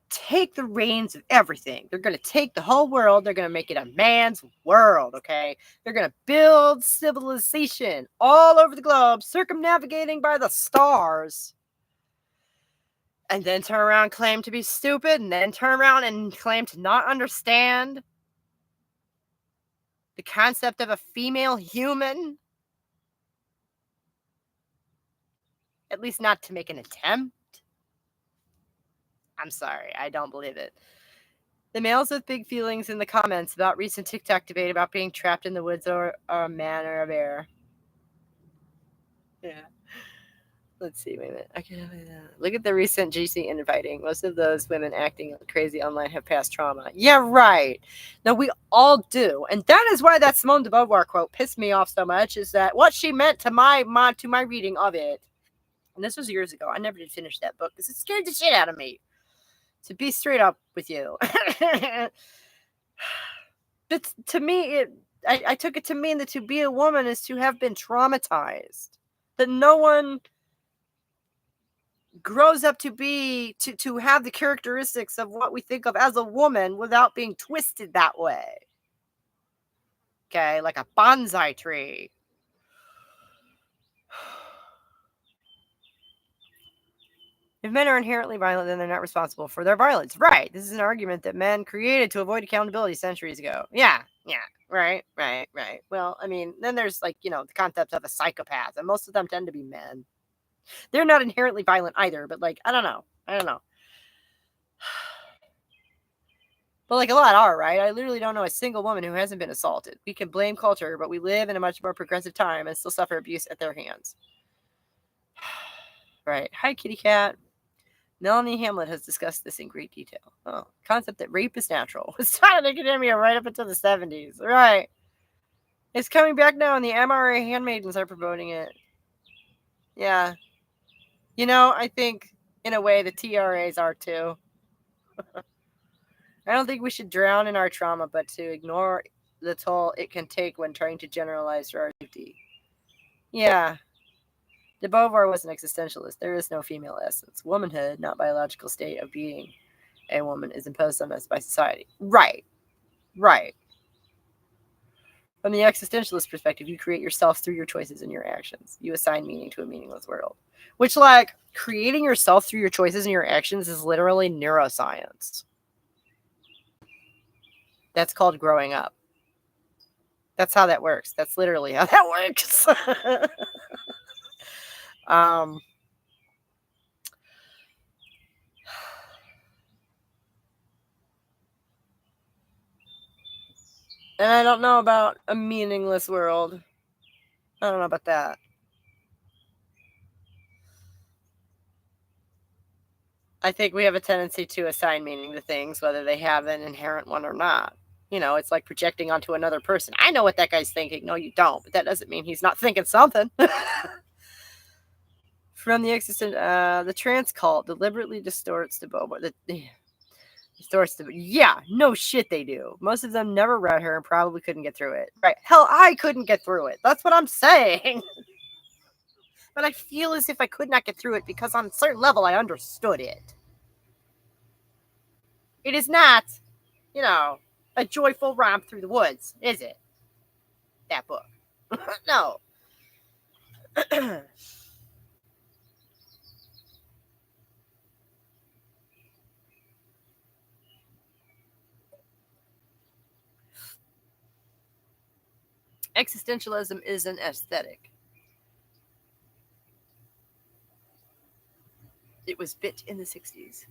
take the reins of everything. They're going to take the whole world. They're going to make it a man's world, okay? They're going to build civilization all over the globe, circumnavigating by the stars. And then turn around and claim to be stupid, and then turn around and claim to not understand the concept of a female human. At least not to make an attempt. I'm sorry, I don't believe it. The males with big feelings in the comments about recent TikTok debate about being trapped in the woods or a man or a bear. Yeah. Let's see, wait a minute. Look at the recent GC infighting. Most of those women acting crazy online have past trauma. Yeah, right. Now, we all do. And that is why that Simone de Beauvoir quote pissed me off so much, is that what she meant to my reading of it, and this was years ago. I never did finish that book because it scared the shit out of me. To be straight up with you. But to me, I took it to mean that to be a woman is to have been traumatized. That no one grows up to have the characteristics of what we think of as a woman without being twisted that way. Okay, like a bonsai tree. If men are inherently violent, then they're not responsible for their violence. Right. This is an argument that men created to avoid accountability centuries ago. Yeah. Right. Well, I mean, then there's the concept of a psychopath, and most of them tend to be men. They're not inherently violent either, but I don't know. But a lot are, right? I literally don't know a single woman who hasn't been assaulted. We can blame culture, but we live in a much more progressive time and still suffer abuse at their hands. Right. Hi, kitty cat. Melanie Hamlet has discussed this in great detail. Oh, concept that rape is natural was taught in academia right up until the 70s. Right. It's coming back now, and the MRA handmaidens are promoting it. Yeah. You know, I think, in a way, the TRAs are too. I don't think we should drown in our trauma, but to ignore the toll it can take when trying to generalize for our safety. Yeah. De Beauvoir was an existentialist. There is no female essence. Womanhood, not biological state of being a woman, is imposed on us by society. Right. Right. From the existentialist perspective, you create yourself through your choices and your actions. You assign meaning to a meaningless world. Which, like, creating yourself through your choices and your actions is literally neuroscience. That's called growing up. That's how that works. That's literally how that works. And I don't know about a meaningless world. I don't know about that. I think we have a tendency to assign meaning to things, whether they have an inherent one or not. You know, it's like projecting onto another person. I know what that guy's thinking. No, you don't. But that doesn't mean he's not thinking something. From the the trans cult deliberately distorts the Beauvoir. Yeah, no shit they do. Most of them never read her and probably couldn't get through it. Right. Hell, I couldn't get through it. That's what I'm saying. But I feel as if I could not get through it because on a certain level I understood it. It is not, you know, a joyful romp through the woods, is it? That book. No. Existentialism is an aesthetic. It was bit in the 60s.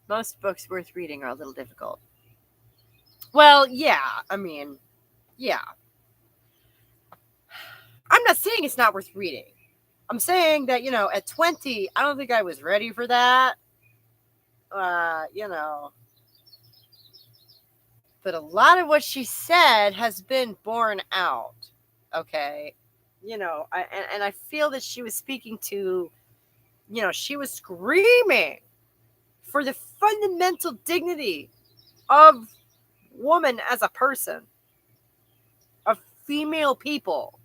Most books worth reading are a little difficult. Well, yeah. I mean, yeah. I'm not saying it's not worth reading. I'm saying that, you know, at 20, I don't think I was ready for that. You know. But a lot of what she said has been borne out. Okay. You know, and I feel that she was speaking to, you know, she was screaming for the fundamental dignity of woman as a person, of female people.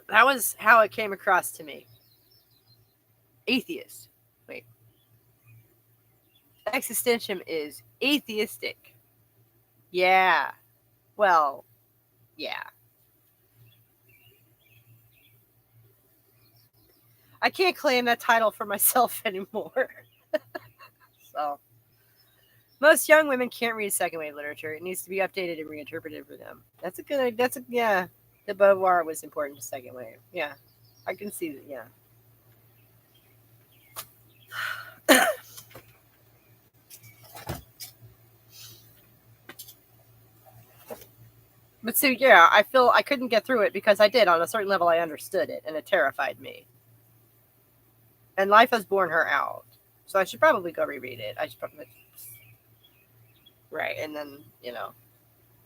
That was how it came across to me. Atheist. Wait. Existentialism is atheistic. Yeah. Well, yeah. I can't claim that title for myself anymore. So, most young women can't read second wave literature. It needs to be updated and reinterpreted for them. Yeah. The Beauvoir was important to second wave. Yeah. I can see that, yeah. But so, yeah, I feel I couldn't get through it because I did. On a certain level, I understood it, and it terrified me. And life has borne her out. So I should probably go reread it. I should probably... Right, and then, you know,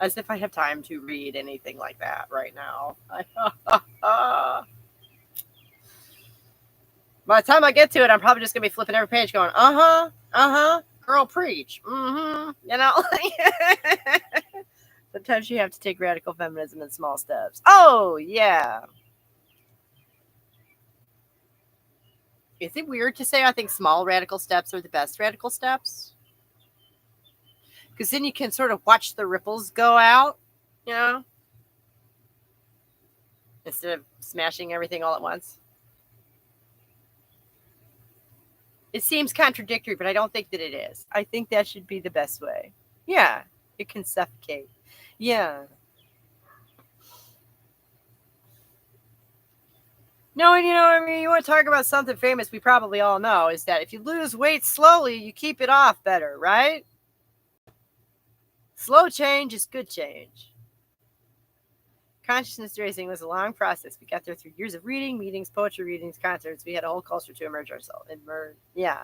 as if I have time to read anything like that right now. By the time I get to it, I'm probably just going to be flipping every page going, girl, preach. You know? Sometimes you have to take radical feminism in small steps. Oh, yeah. Is it weird to say I think small radical steps are the best radical steps? Because then you can sort of watch the ripples go out, you know? Instead of smashing everything all at once. It seems contradictory, but I don't think that it is. I think that should be the best way. Yeah, it can suffocate. Yeah. No, and you know, I mean, you want to talk about something famous we probably all know is that if you lose weight slowly, you keep it off better, right? Slow change is good change. Consciousness raising was a long process. We got there through years of reading, meetings, poetry readings, concerts. We had a whole culture to emerge ourselves. Yeah.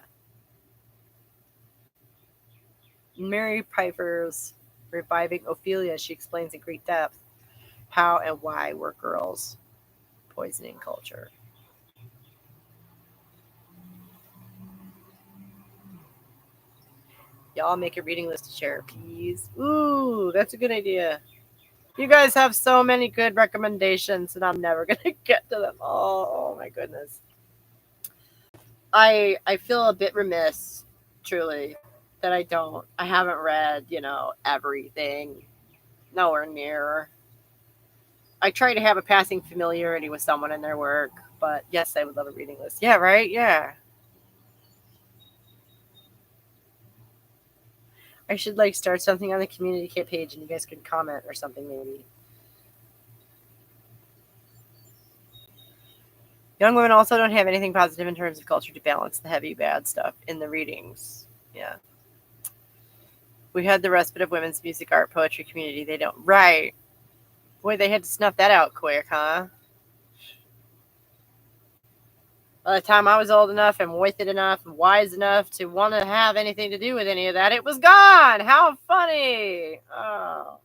Mary Piper's reviving Ophelia, she explains in great depth how and why we're girls poisoning culture. Y'all make a reading list to share, please. Ooh, that's a good idea. You guys have so many good recommendations, and I'm never gonna get to them all. Oh my goodness. I feel a bit remiss, truly, that I haven't read, everything. Nowhere near. I try to have a passing familiarity with someone and their work, but yes, I would love a reading list. Yeah, right? Yeah. I should start something on the community kit page and you guys can comment or something maybe. Young women also don't have anything positive in terms of culture to balance the heavy bad stuff in the readings. Yeah. We had the respite of women's music, art, poetry community. They don't. Right. Boy, they had to snuff that out quick, huh? By the time I was old enough and with it enough and wise enough to want to have anything to do with any of that, it was gone. How funny. Oh.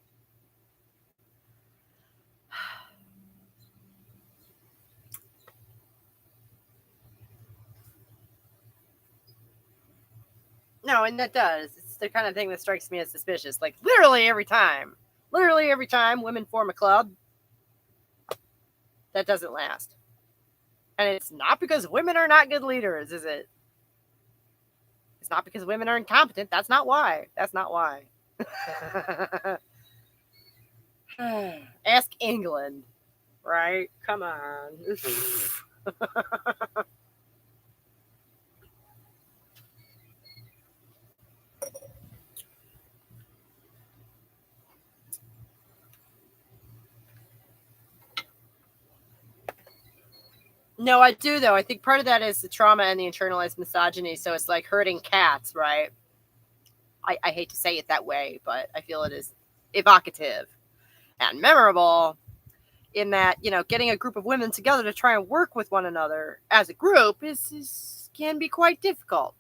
No, and that does. It's the kind of thing that strikes me as suspicious. Literally every time women form a club, that doesn't last. And it's not because women are not good leaders, is it? It's not because women are incompetent. That's not why. Ask England, right? Come on. No, I do though. I think part of that is the trauma and the internalized misogyny. So it's like herding cats, right? I hate to say it that way, but I feel it is evocative and memorable in that, getting a group of women together to try and work with one another as a group can be quite difficult.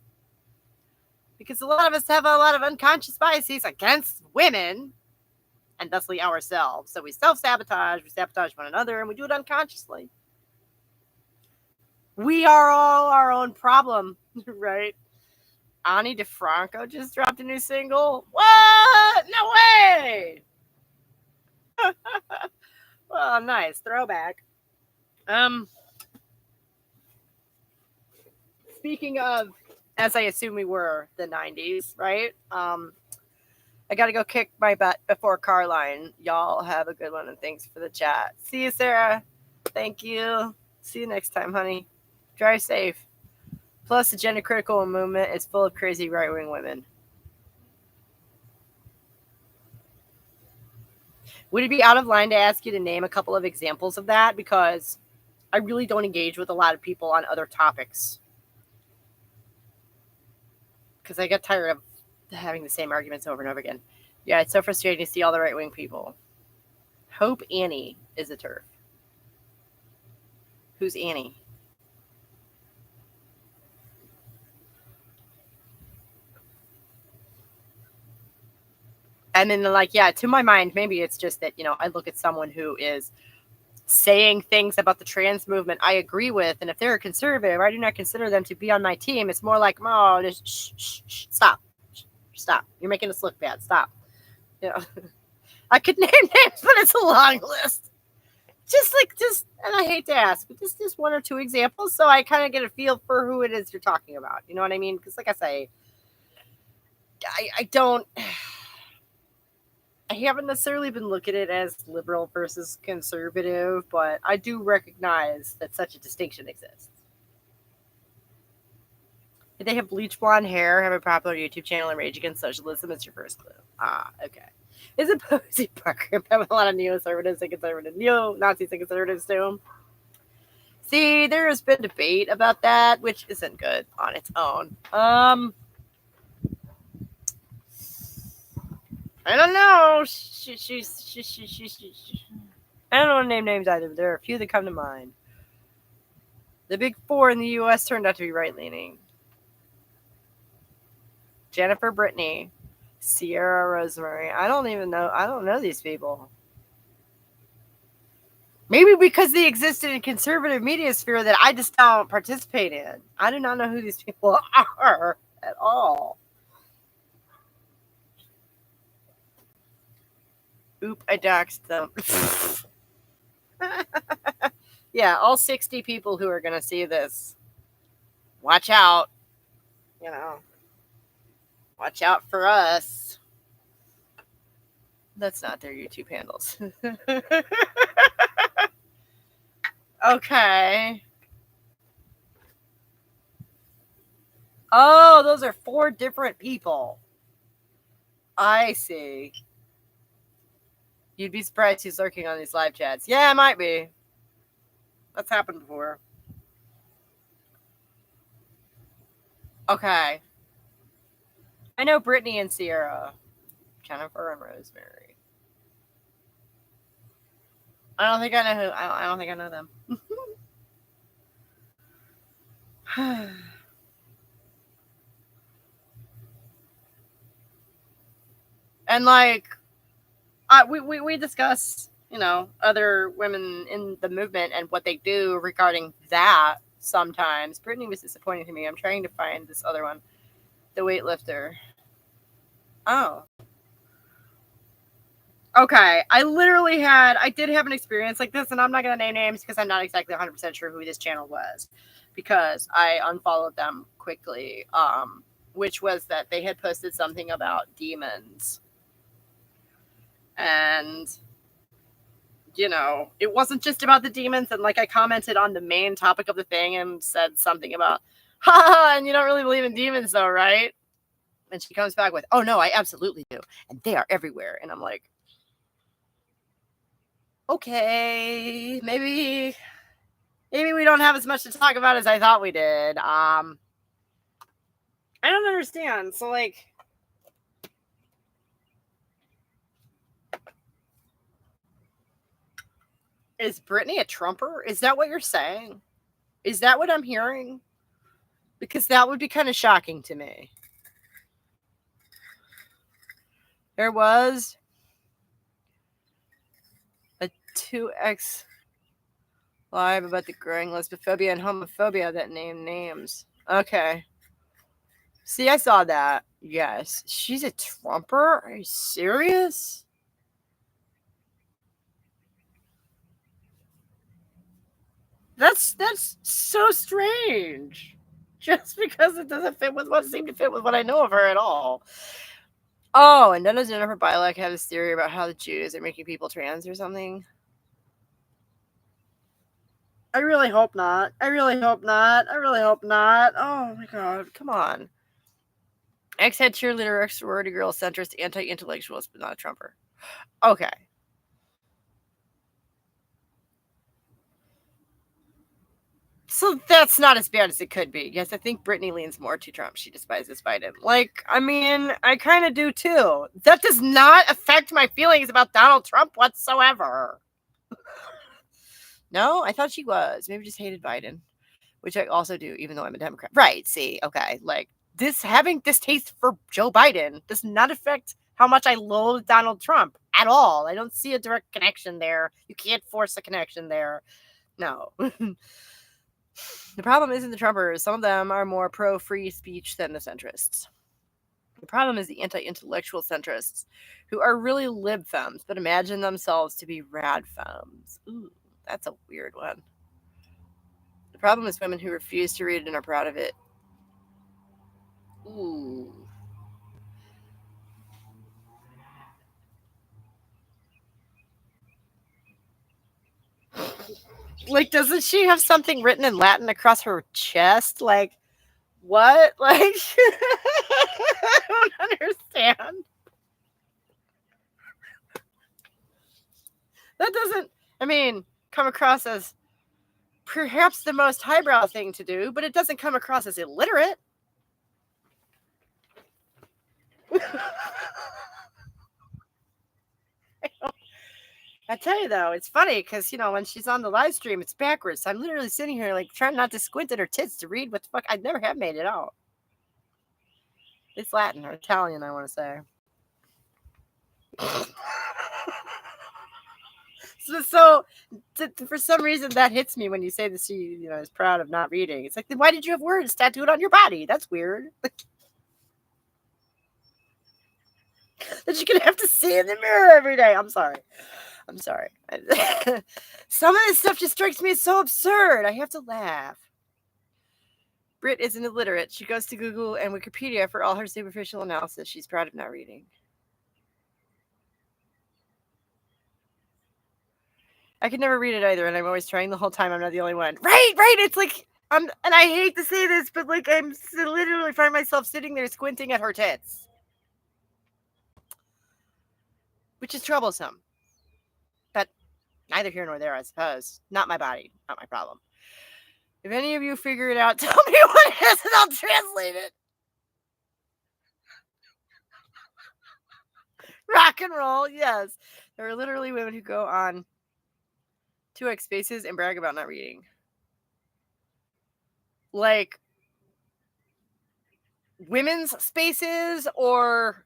Because a lot of us have a lot of unconscious biases against women and thusly ourselves. So we self-sabotage, we sabotage one another, and we do it unconsciously. We are all our own problem, right? Ani DeFranco just dropped a new single. What? No way! Well, nice. Throwback. Speaking of, as I assume we were, the 90s, right? I gotta go kick my butt before car line. Y'all have a good one, and thanks for the chat. See you, Sarah. Thank you. See you next time, honey. Drive safe. Plus, the gender critical movement is full of crazy right-wing women. Would it be out of line to ask you to name a couple of examples of that? Because I really don't engage with a lot of people on other topics. Because I get tired of having the same arguments over and over again. Yeah, it's so frustrating to see all the right-wing people. Hope Annie is a TERF. Who's Annie? And then, to my mind, maybe it's just that, I look at someone who is saying things about the trans movement I agree with, and if they're a conservative, I do not consider them to be on my team. It's more like, oh, just stop. You're making us look bad. Stop. I could name names, but it's a long list. And I hate to ask, but just one or two examples, so I kind of get a feel for who it is you're talking about. You know what I mean? Because, like I say, I haven't necessarily been looking at it as liberal versus conservative, but I do recognize that such a distinction exists. Did they have bleach blonde hair, have a popular YouTube channel, and rage against socialism? It's your first clue. Ah, okay. Is it Posey Parker? Have a lot of neo-Nazis and conservatives too? See, there has been debate about that, which isn't good on its own. I don't know. I don't want to name names either, but there are a few that come to mind. The big four in the U.S. turned out to be right-leaning. Jennifer Brittany, Sierra Rosemary. I don't know these people. Maybe because they existed in conservative media sphere that I just don't participate in. I do not know who these people are at all. Oop, I doxed them. Yeah, all 60 people who are going to see this, watch out. Watch out for us. That's not their YouTube handles. Okay. Oh, those are 4 different people. I see. You'd be surprised who's lurking on these live chats. Yeah, it might be. That's happened before. Okay. I know Brittany and Sierra. Jennifer and Rosemary. I don't think I know who. I don't think I know them. And like, we discuss, other women in the movement and what they do regarding that. Sometimes Brittany was disappointing to me. I'm trying to find this other one, the weightlifter. Oh. Okay, I did have an experience like this, and I'm not going to name names because I'm not exactly 100% sure who this channel was, because I unfollowed them quickly, which was that they had posted something about demons. And, it wasn't just about the demons, and like I commented on the main topic of the thing and said something about, and you don't really believe in demons though, right? And she comes back with, oh no, I absolutely do, and they are everywhere. And I'm like, okay, maybe we don't have as much to talk about as I thought we did. I don't understand. So like, is Brittany a Trumper? Is that what you're saying? Is that what I'm hearing? Because that would be kind of shocking to me. There was a 2X live about the growing lesbophobia and homophobia that named names. Okay. See, I saw that. Yes. She's a Trumper? Are you serious? That's so strange. Just because it doesn't seem to fit with what I know of her at all. Oh, and then does Jennifer Bilek have this theory about how the Jews are making people trans or something? I really hope not. Oh my god, come on. Ex-head cheerleader, ex-sorority girl, centrist, anti-intellectualist, but not a Trumper. Okay. So that's not as bad as it could be. Yes, I think Brittany leans more to Trump. She despises Biden. Like, I mean, I kind of do too. That does not affect my feelings about Donald Trump whatsoever. No, I thought she was. Maybe just hated Biden, which I also do, even though I'm a Democrat. Right, see, okay. Like, having distaste for Joe Biden does not affect how much I loathe Donald Trump at all. I don't see a direct connection there. You can't force a connection there. No. The problem isn't the Trumpers. Some of them are more pro-free speech than the centrists. The problem is the anti-intellectual centrists, who are really lib femmes, but imagine themselves to be rad femmes. Ooh, that's a weird one. The problem is women who refuse to read and are proud of it. Ooh. Like, doesn't she have something written in Latin across her chest? Like, what? Like, I don't understand. That doesn't, come across as perhaps the most highbrow thing to do, but it doesn't come across as illiterate. I tell you though, it's funny because when she's on the live stream, it's backwards. So I'm literally sitting here like trying not to squint at her tits to read what the fuck. I never have made it out. It's Latin or Italian, I want to say. So for some reason that hits me when you say that she is proud of not reading. It's like, then why did you have words tattooed on your body? That's weird. That you're gonna have to see in the mirror every day. I'm sorry. Some of this stuff just strikes me as so absurd. I have to laugh. Brit isn't illiterate. She goes to Google and Wikipedia for all her superficial analysis. She's proud of not reading. I could never read it either, and I'm always trying the whole time. I'm not the only one. Right. It's like, and I hate to say this, but like I'm literally find myself sitting there squinting at her tits, which is troublesome. But neither here nor there, I suppose. Not my body, not my problem. If any of you figure it out, tell me what it is, and I'll translate it. Rock and roll, yes. There are literally women who go on 2x spaces and brag about not reading. Like women's spaces or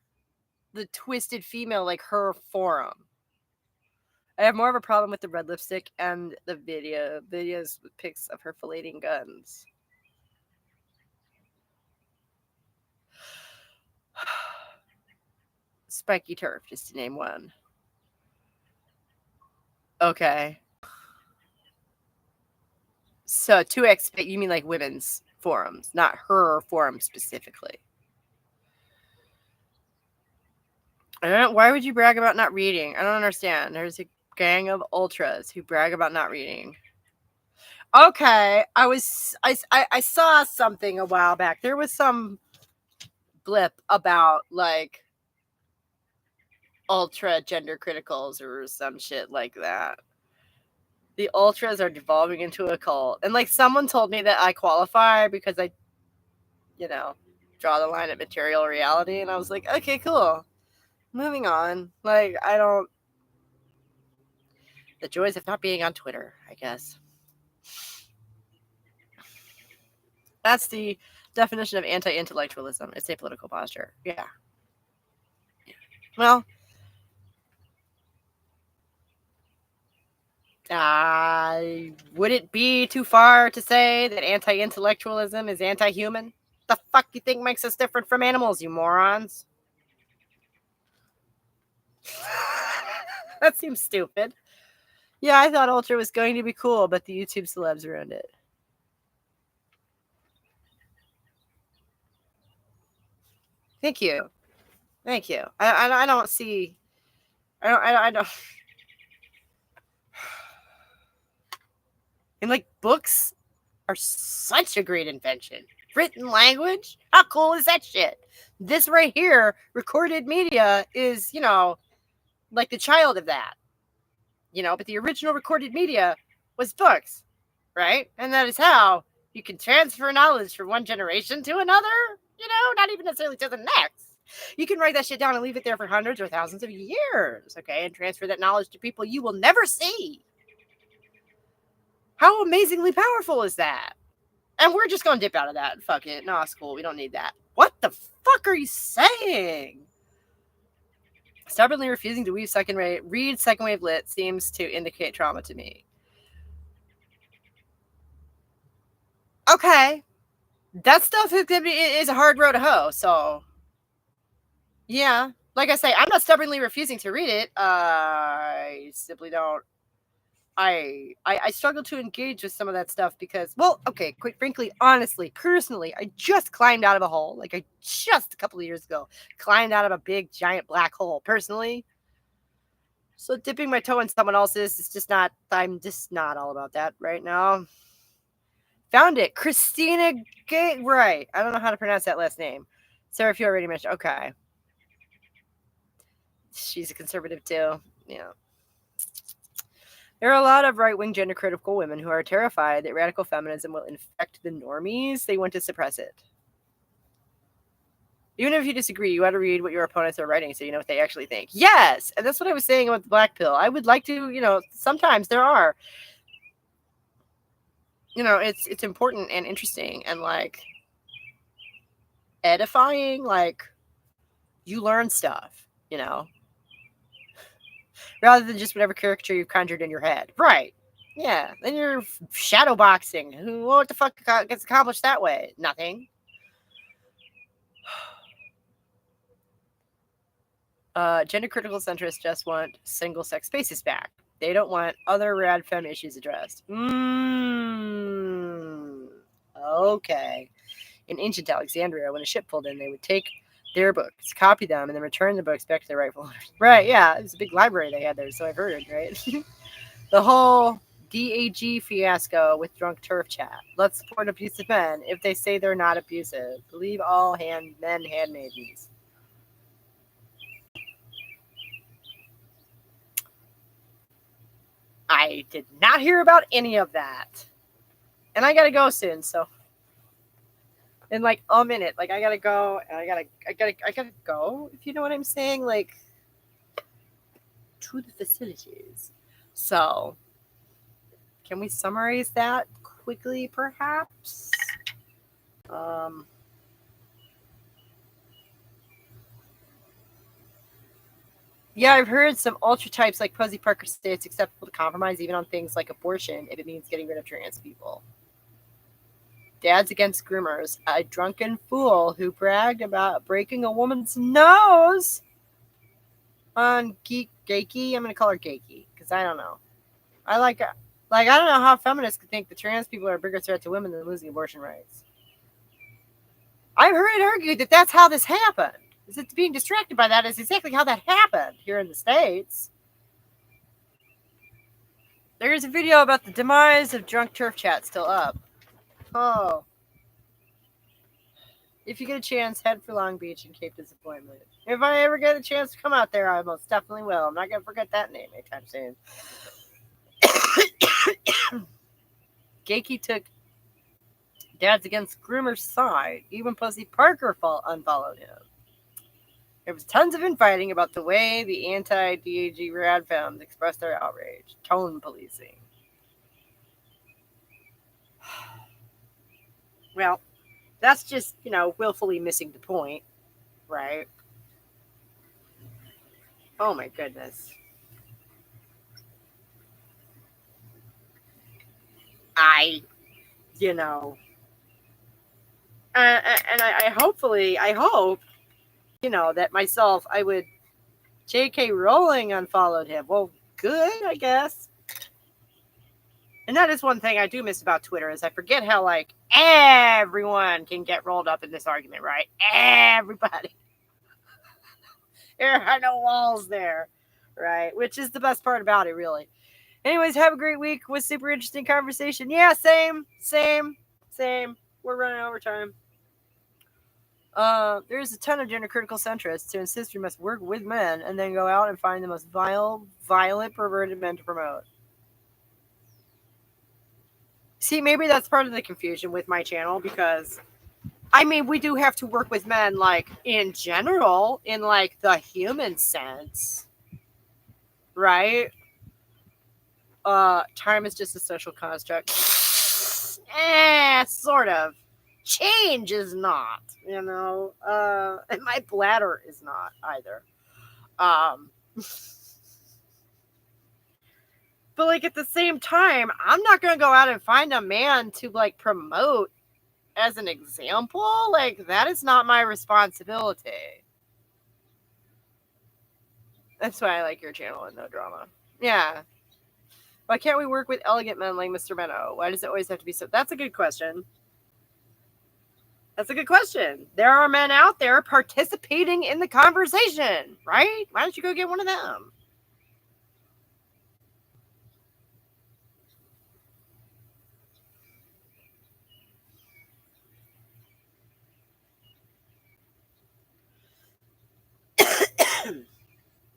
the twisted female, like her forum. I have more of a problem with the red lipstick and the videos with pics of her filleting guns. Spiky turf, just to name one. Okay. So 2x, you mean like women's forums, not her forum specifically. Why would you brag about not reading? I don't understand. There's a gang of ultras who brag about not reading. Okay, I saw something a while back. There was some blip about like ultra gender criticals or some shit like that. The ultras are devolving into a cult. And like someone told me that I qualify because I, draw the line at material reality. And I was like, okay, cool. Moving on. Like, the joys of not being on Twitter, I guess. That's the definition of anti-intellectualism. It's a political posture. Yeah. Well, would it be too far to say that anti-intellectualism is anti-human? The fuck you think makes us different from animals, you morons? That seems stupid. Yeah, I thought Ultra was going to be cool, but the YouTube celebs ruined it. Thank you. I don't see. I don't. And like books are such a great invention. Written language? How cool is that shit? This right here, recorded media, is, like the child of that. But the original recorded media was books, right? And that is how you can transfer knowledge from one generation to another, not even necessarily to the next. You can write that shit down and leave it there for hundreds or thousands of years, okay? And transfer that knowledge to people you will never see. How amazingly powerful is that? And we're just going to dip out of that. Fuck it. No, it's cool. We don't need that. What the fuck are you saying? Stubbornly refusing to read second wave lit seems to indicate trauma to me. Okay. That stuff is a hard road to hoe, so yeah. Like I say, I'm not stubbornly refusing to read it. I simply don't. I struggle to engage with some of that stuff because, well, okay, quite frankly, honestly, personally, I just climbed out of a hole. Like I just a couple of years ago climbed out of a big giant black hole personally. So dipping my toe in someone else's is just not, I'm just not all about that right now. Found it. Christina Gay. Right. I don't know how to pronounce that last name. Sarah, if you already mentioned. Okay. She's a conservative too. Yeah. There are a lot of right-wing gender-critical women who are terrified that radical feminism will infect the normies. They want to suppress it. Even if you disagree, you ought to read what your opponents are writing so you know what they actually think. Yes! And that's what I was saying about the black pill. I would like to, sometimes there are. It's important and interesting and, like, edifying. Like, you learn stuff, rather than just whatever caricature you've conjured in your head. Right. Yeah. Then you're shadow boxing. What the fuck gets accomplished that way? Nothing. Gender critical centrists just want single sex spaces back. They don't want other rad femme issues addressed. Okay. In ancient Alexandria, when a ship pulled in, they would take their books, copy them, and then return the books back to their rightful owners. Right, yeah. It was a big library they had there, so I've heard, right? The whole DAG fiasco with drunk turf chat. Let's support abusive men if they say they're not abusive. Believe all men handmaidens. I did not hear about any of that. And I gotta go soon, so in like a minute. Like, I gotta go, and I gotta go, if you know what I'm saying, like, to the facilities. So can we summarize that quickly, perhaps? Yeah, I've heard some ultra types like Posey Parker say it's acceptable to compromise even on things like abortion if it means getting rid of trans people. Dads Against Groomers, a drunken fool who bragged about breaking a woman's nose on Geeky. I'm going to call her Geeky because I don't know. I don't know how feminists could think the trans people are a bigger threat to women than losing abortion rights. I've heard it argued that that's how this happened. Is it being distracted by that is exactly how that happened here in the States. There's a video about the demise of drunk turf chat still up. Oh. If you get a chance, head for Long Beach and Cape Disappointment. If I ever get a chance to come out there, I most definitely will. I'm not going to forget that name anytime soon. Geeky took Dads Against Groomers' side. Even Posey Parker unfollowed him. There was tons of infighting about the way the anti-DAG rad femmes expressed their outrage. Tone policing. Well, that's just, willfully missing the point, right? Oh my goodness. I hope, that myself, I would, J.K. Rowling unfollowed him. Well, good, I guess. And that is one thing I do miss about Twitter is I forget how, like, everyone can get rolled up in this argument, right? Everybody. There are no walls there, right? Which is the best part about it, really. Anyways, have a great week with super interesting conversation. Yeah, same. We're running overtime. There's a ton of gender critical centrists who insist we must work with men and then go out and find the most violent, perverted men to promote. See, maybe that's part of the confusion with my channel because, we do have to work with men, like, in general, in, like, the human sense, right? Time is just a social construct. Sort of. Change is not, and my bladder is not either. But, like, at the same time, I'm not going to go out and find a man to, like, promote as an example. Like, that is not my responsibility. That's why I like your channel and no drama. Yeah. Why can't we work with elegant men like Mr. Menno? Why does it always have to be so? That's a good question. There are men out there participating in the conversation, right? Why don't you go get one of them?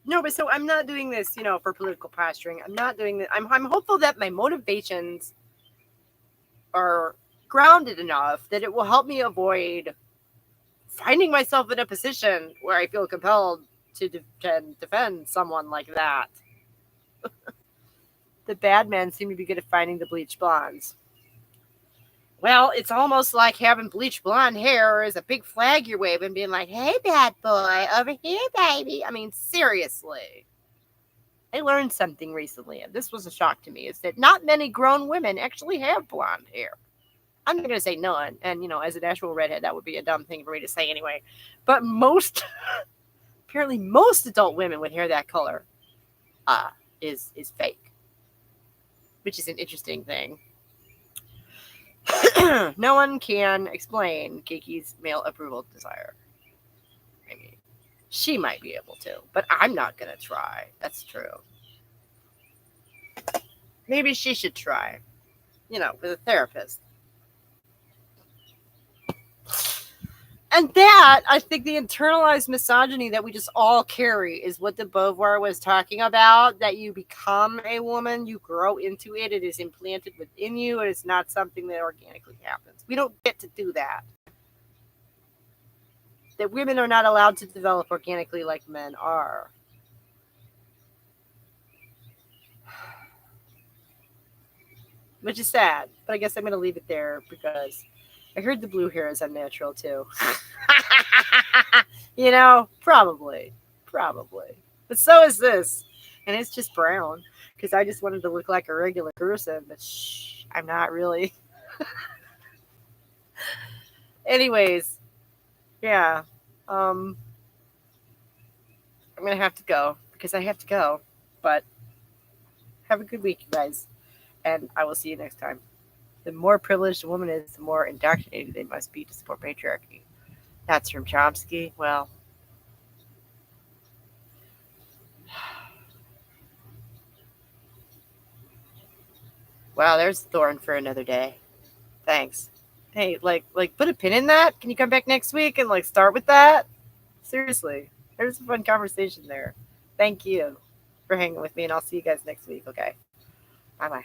No, but so I'm not doing this, for political posturing. I'm not doing that. I'm hopeful that my motivations are grounded enough that it will help me avoid finding myself in a position where I feel compelled to defend someone like that. The bad men seem to be good at finding the bleached blondes. Well, it's almost like having bleached blonde hair is a big flag you're waving, being like, hey, bad boy, over here, baby. I mean, seriously. I learned something recently, and this was a shock to me, is that not many grown women actually have blonde hair. I'm not going to say none, and, as an actual redhead, that would be a dumb thing for me to say anyway. But apparently most adult women with hair that color is fake, which is an interesting thing. No one can explain Kiki's male approval desire. I mean, she might be able to, but I'm not going to try. That's true. Maybe she should try, with a therapist. And that, I think the internalized misogyny that we just all carry is what de Beauvoir was talking about, that you become a woman, you grow into it, it is implanted within you, it is not something that organically happens. We don't get to do that. That women are not allowed to develop organically like men are. Which is sad, but I guess I'm going to leave it there because I heard the blue hair is unnatural too. Probably. But so is this. And it's just brown because I just wanted to look like a regular person, but I'm not really. Anyways, yeah. I'm going to have to go because I have to go. But have a good week, you guys. And I will see you next time. The more privileged a woman is, the more indoctrinated they must be to support patriarchy. That's from Chomsky. Well, wow, there's Thorn for another day. Thanks. Hey, like put a pin in that. Can you come back next week and start with that? Seriously, there's a fun conversation there. Thank you for hanging with me, and I'll see you guys next week. Okay, bye.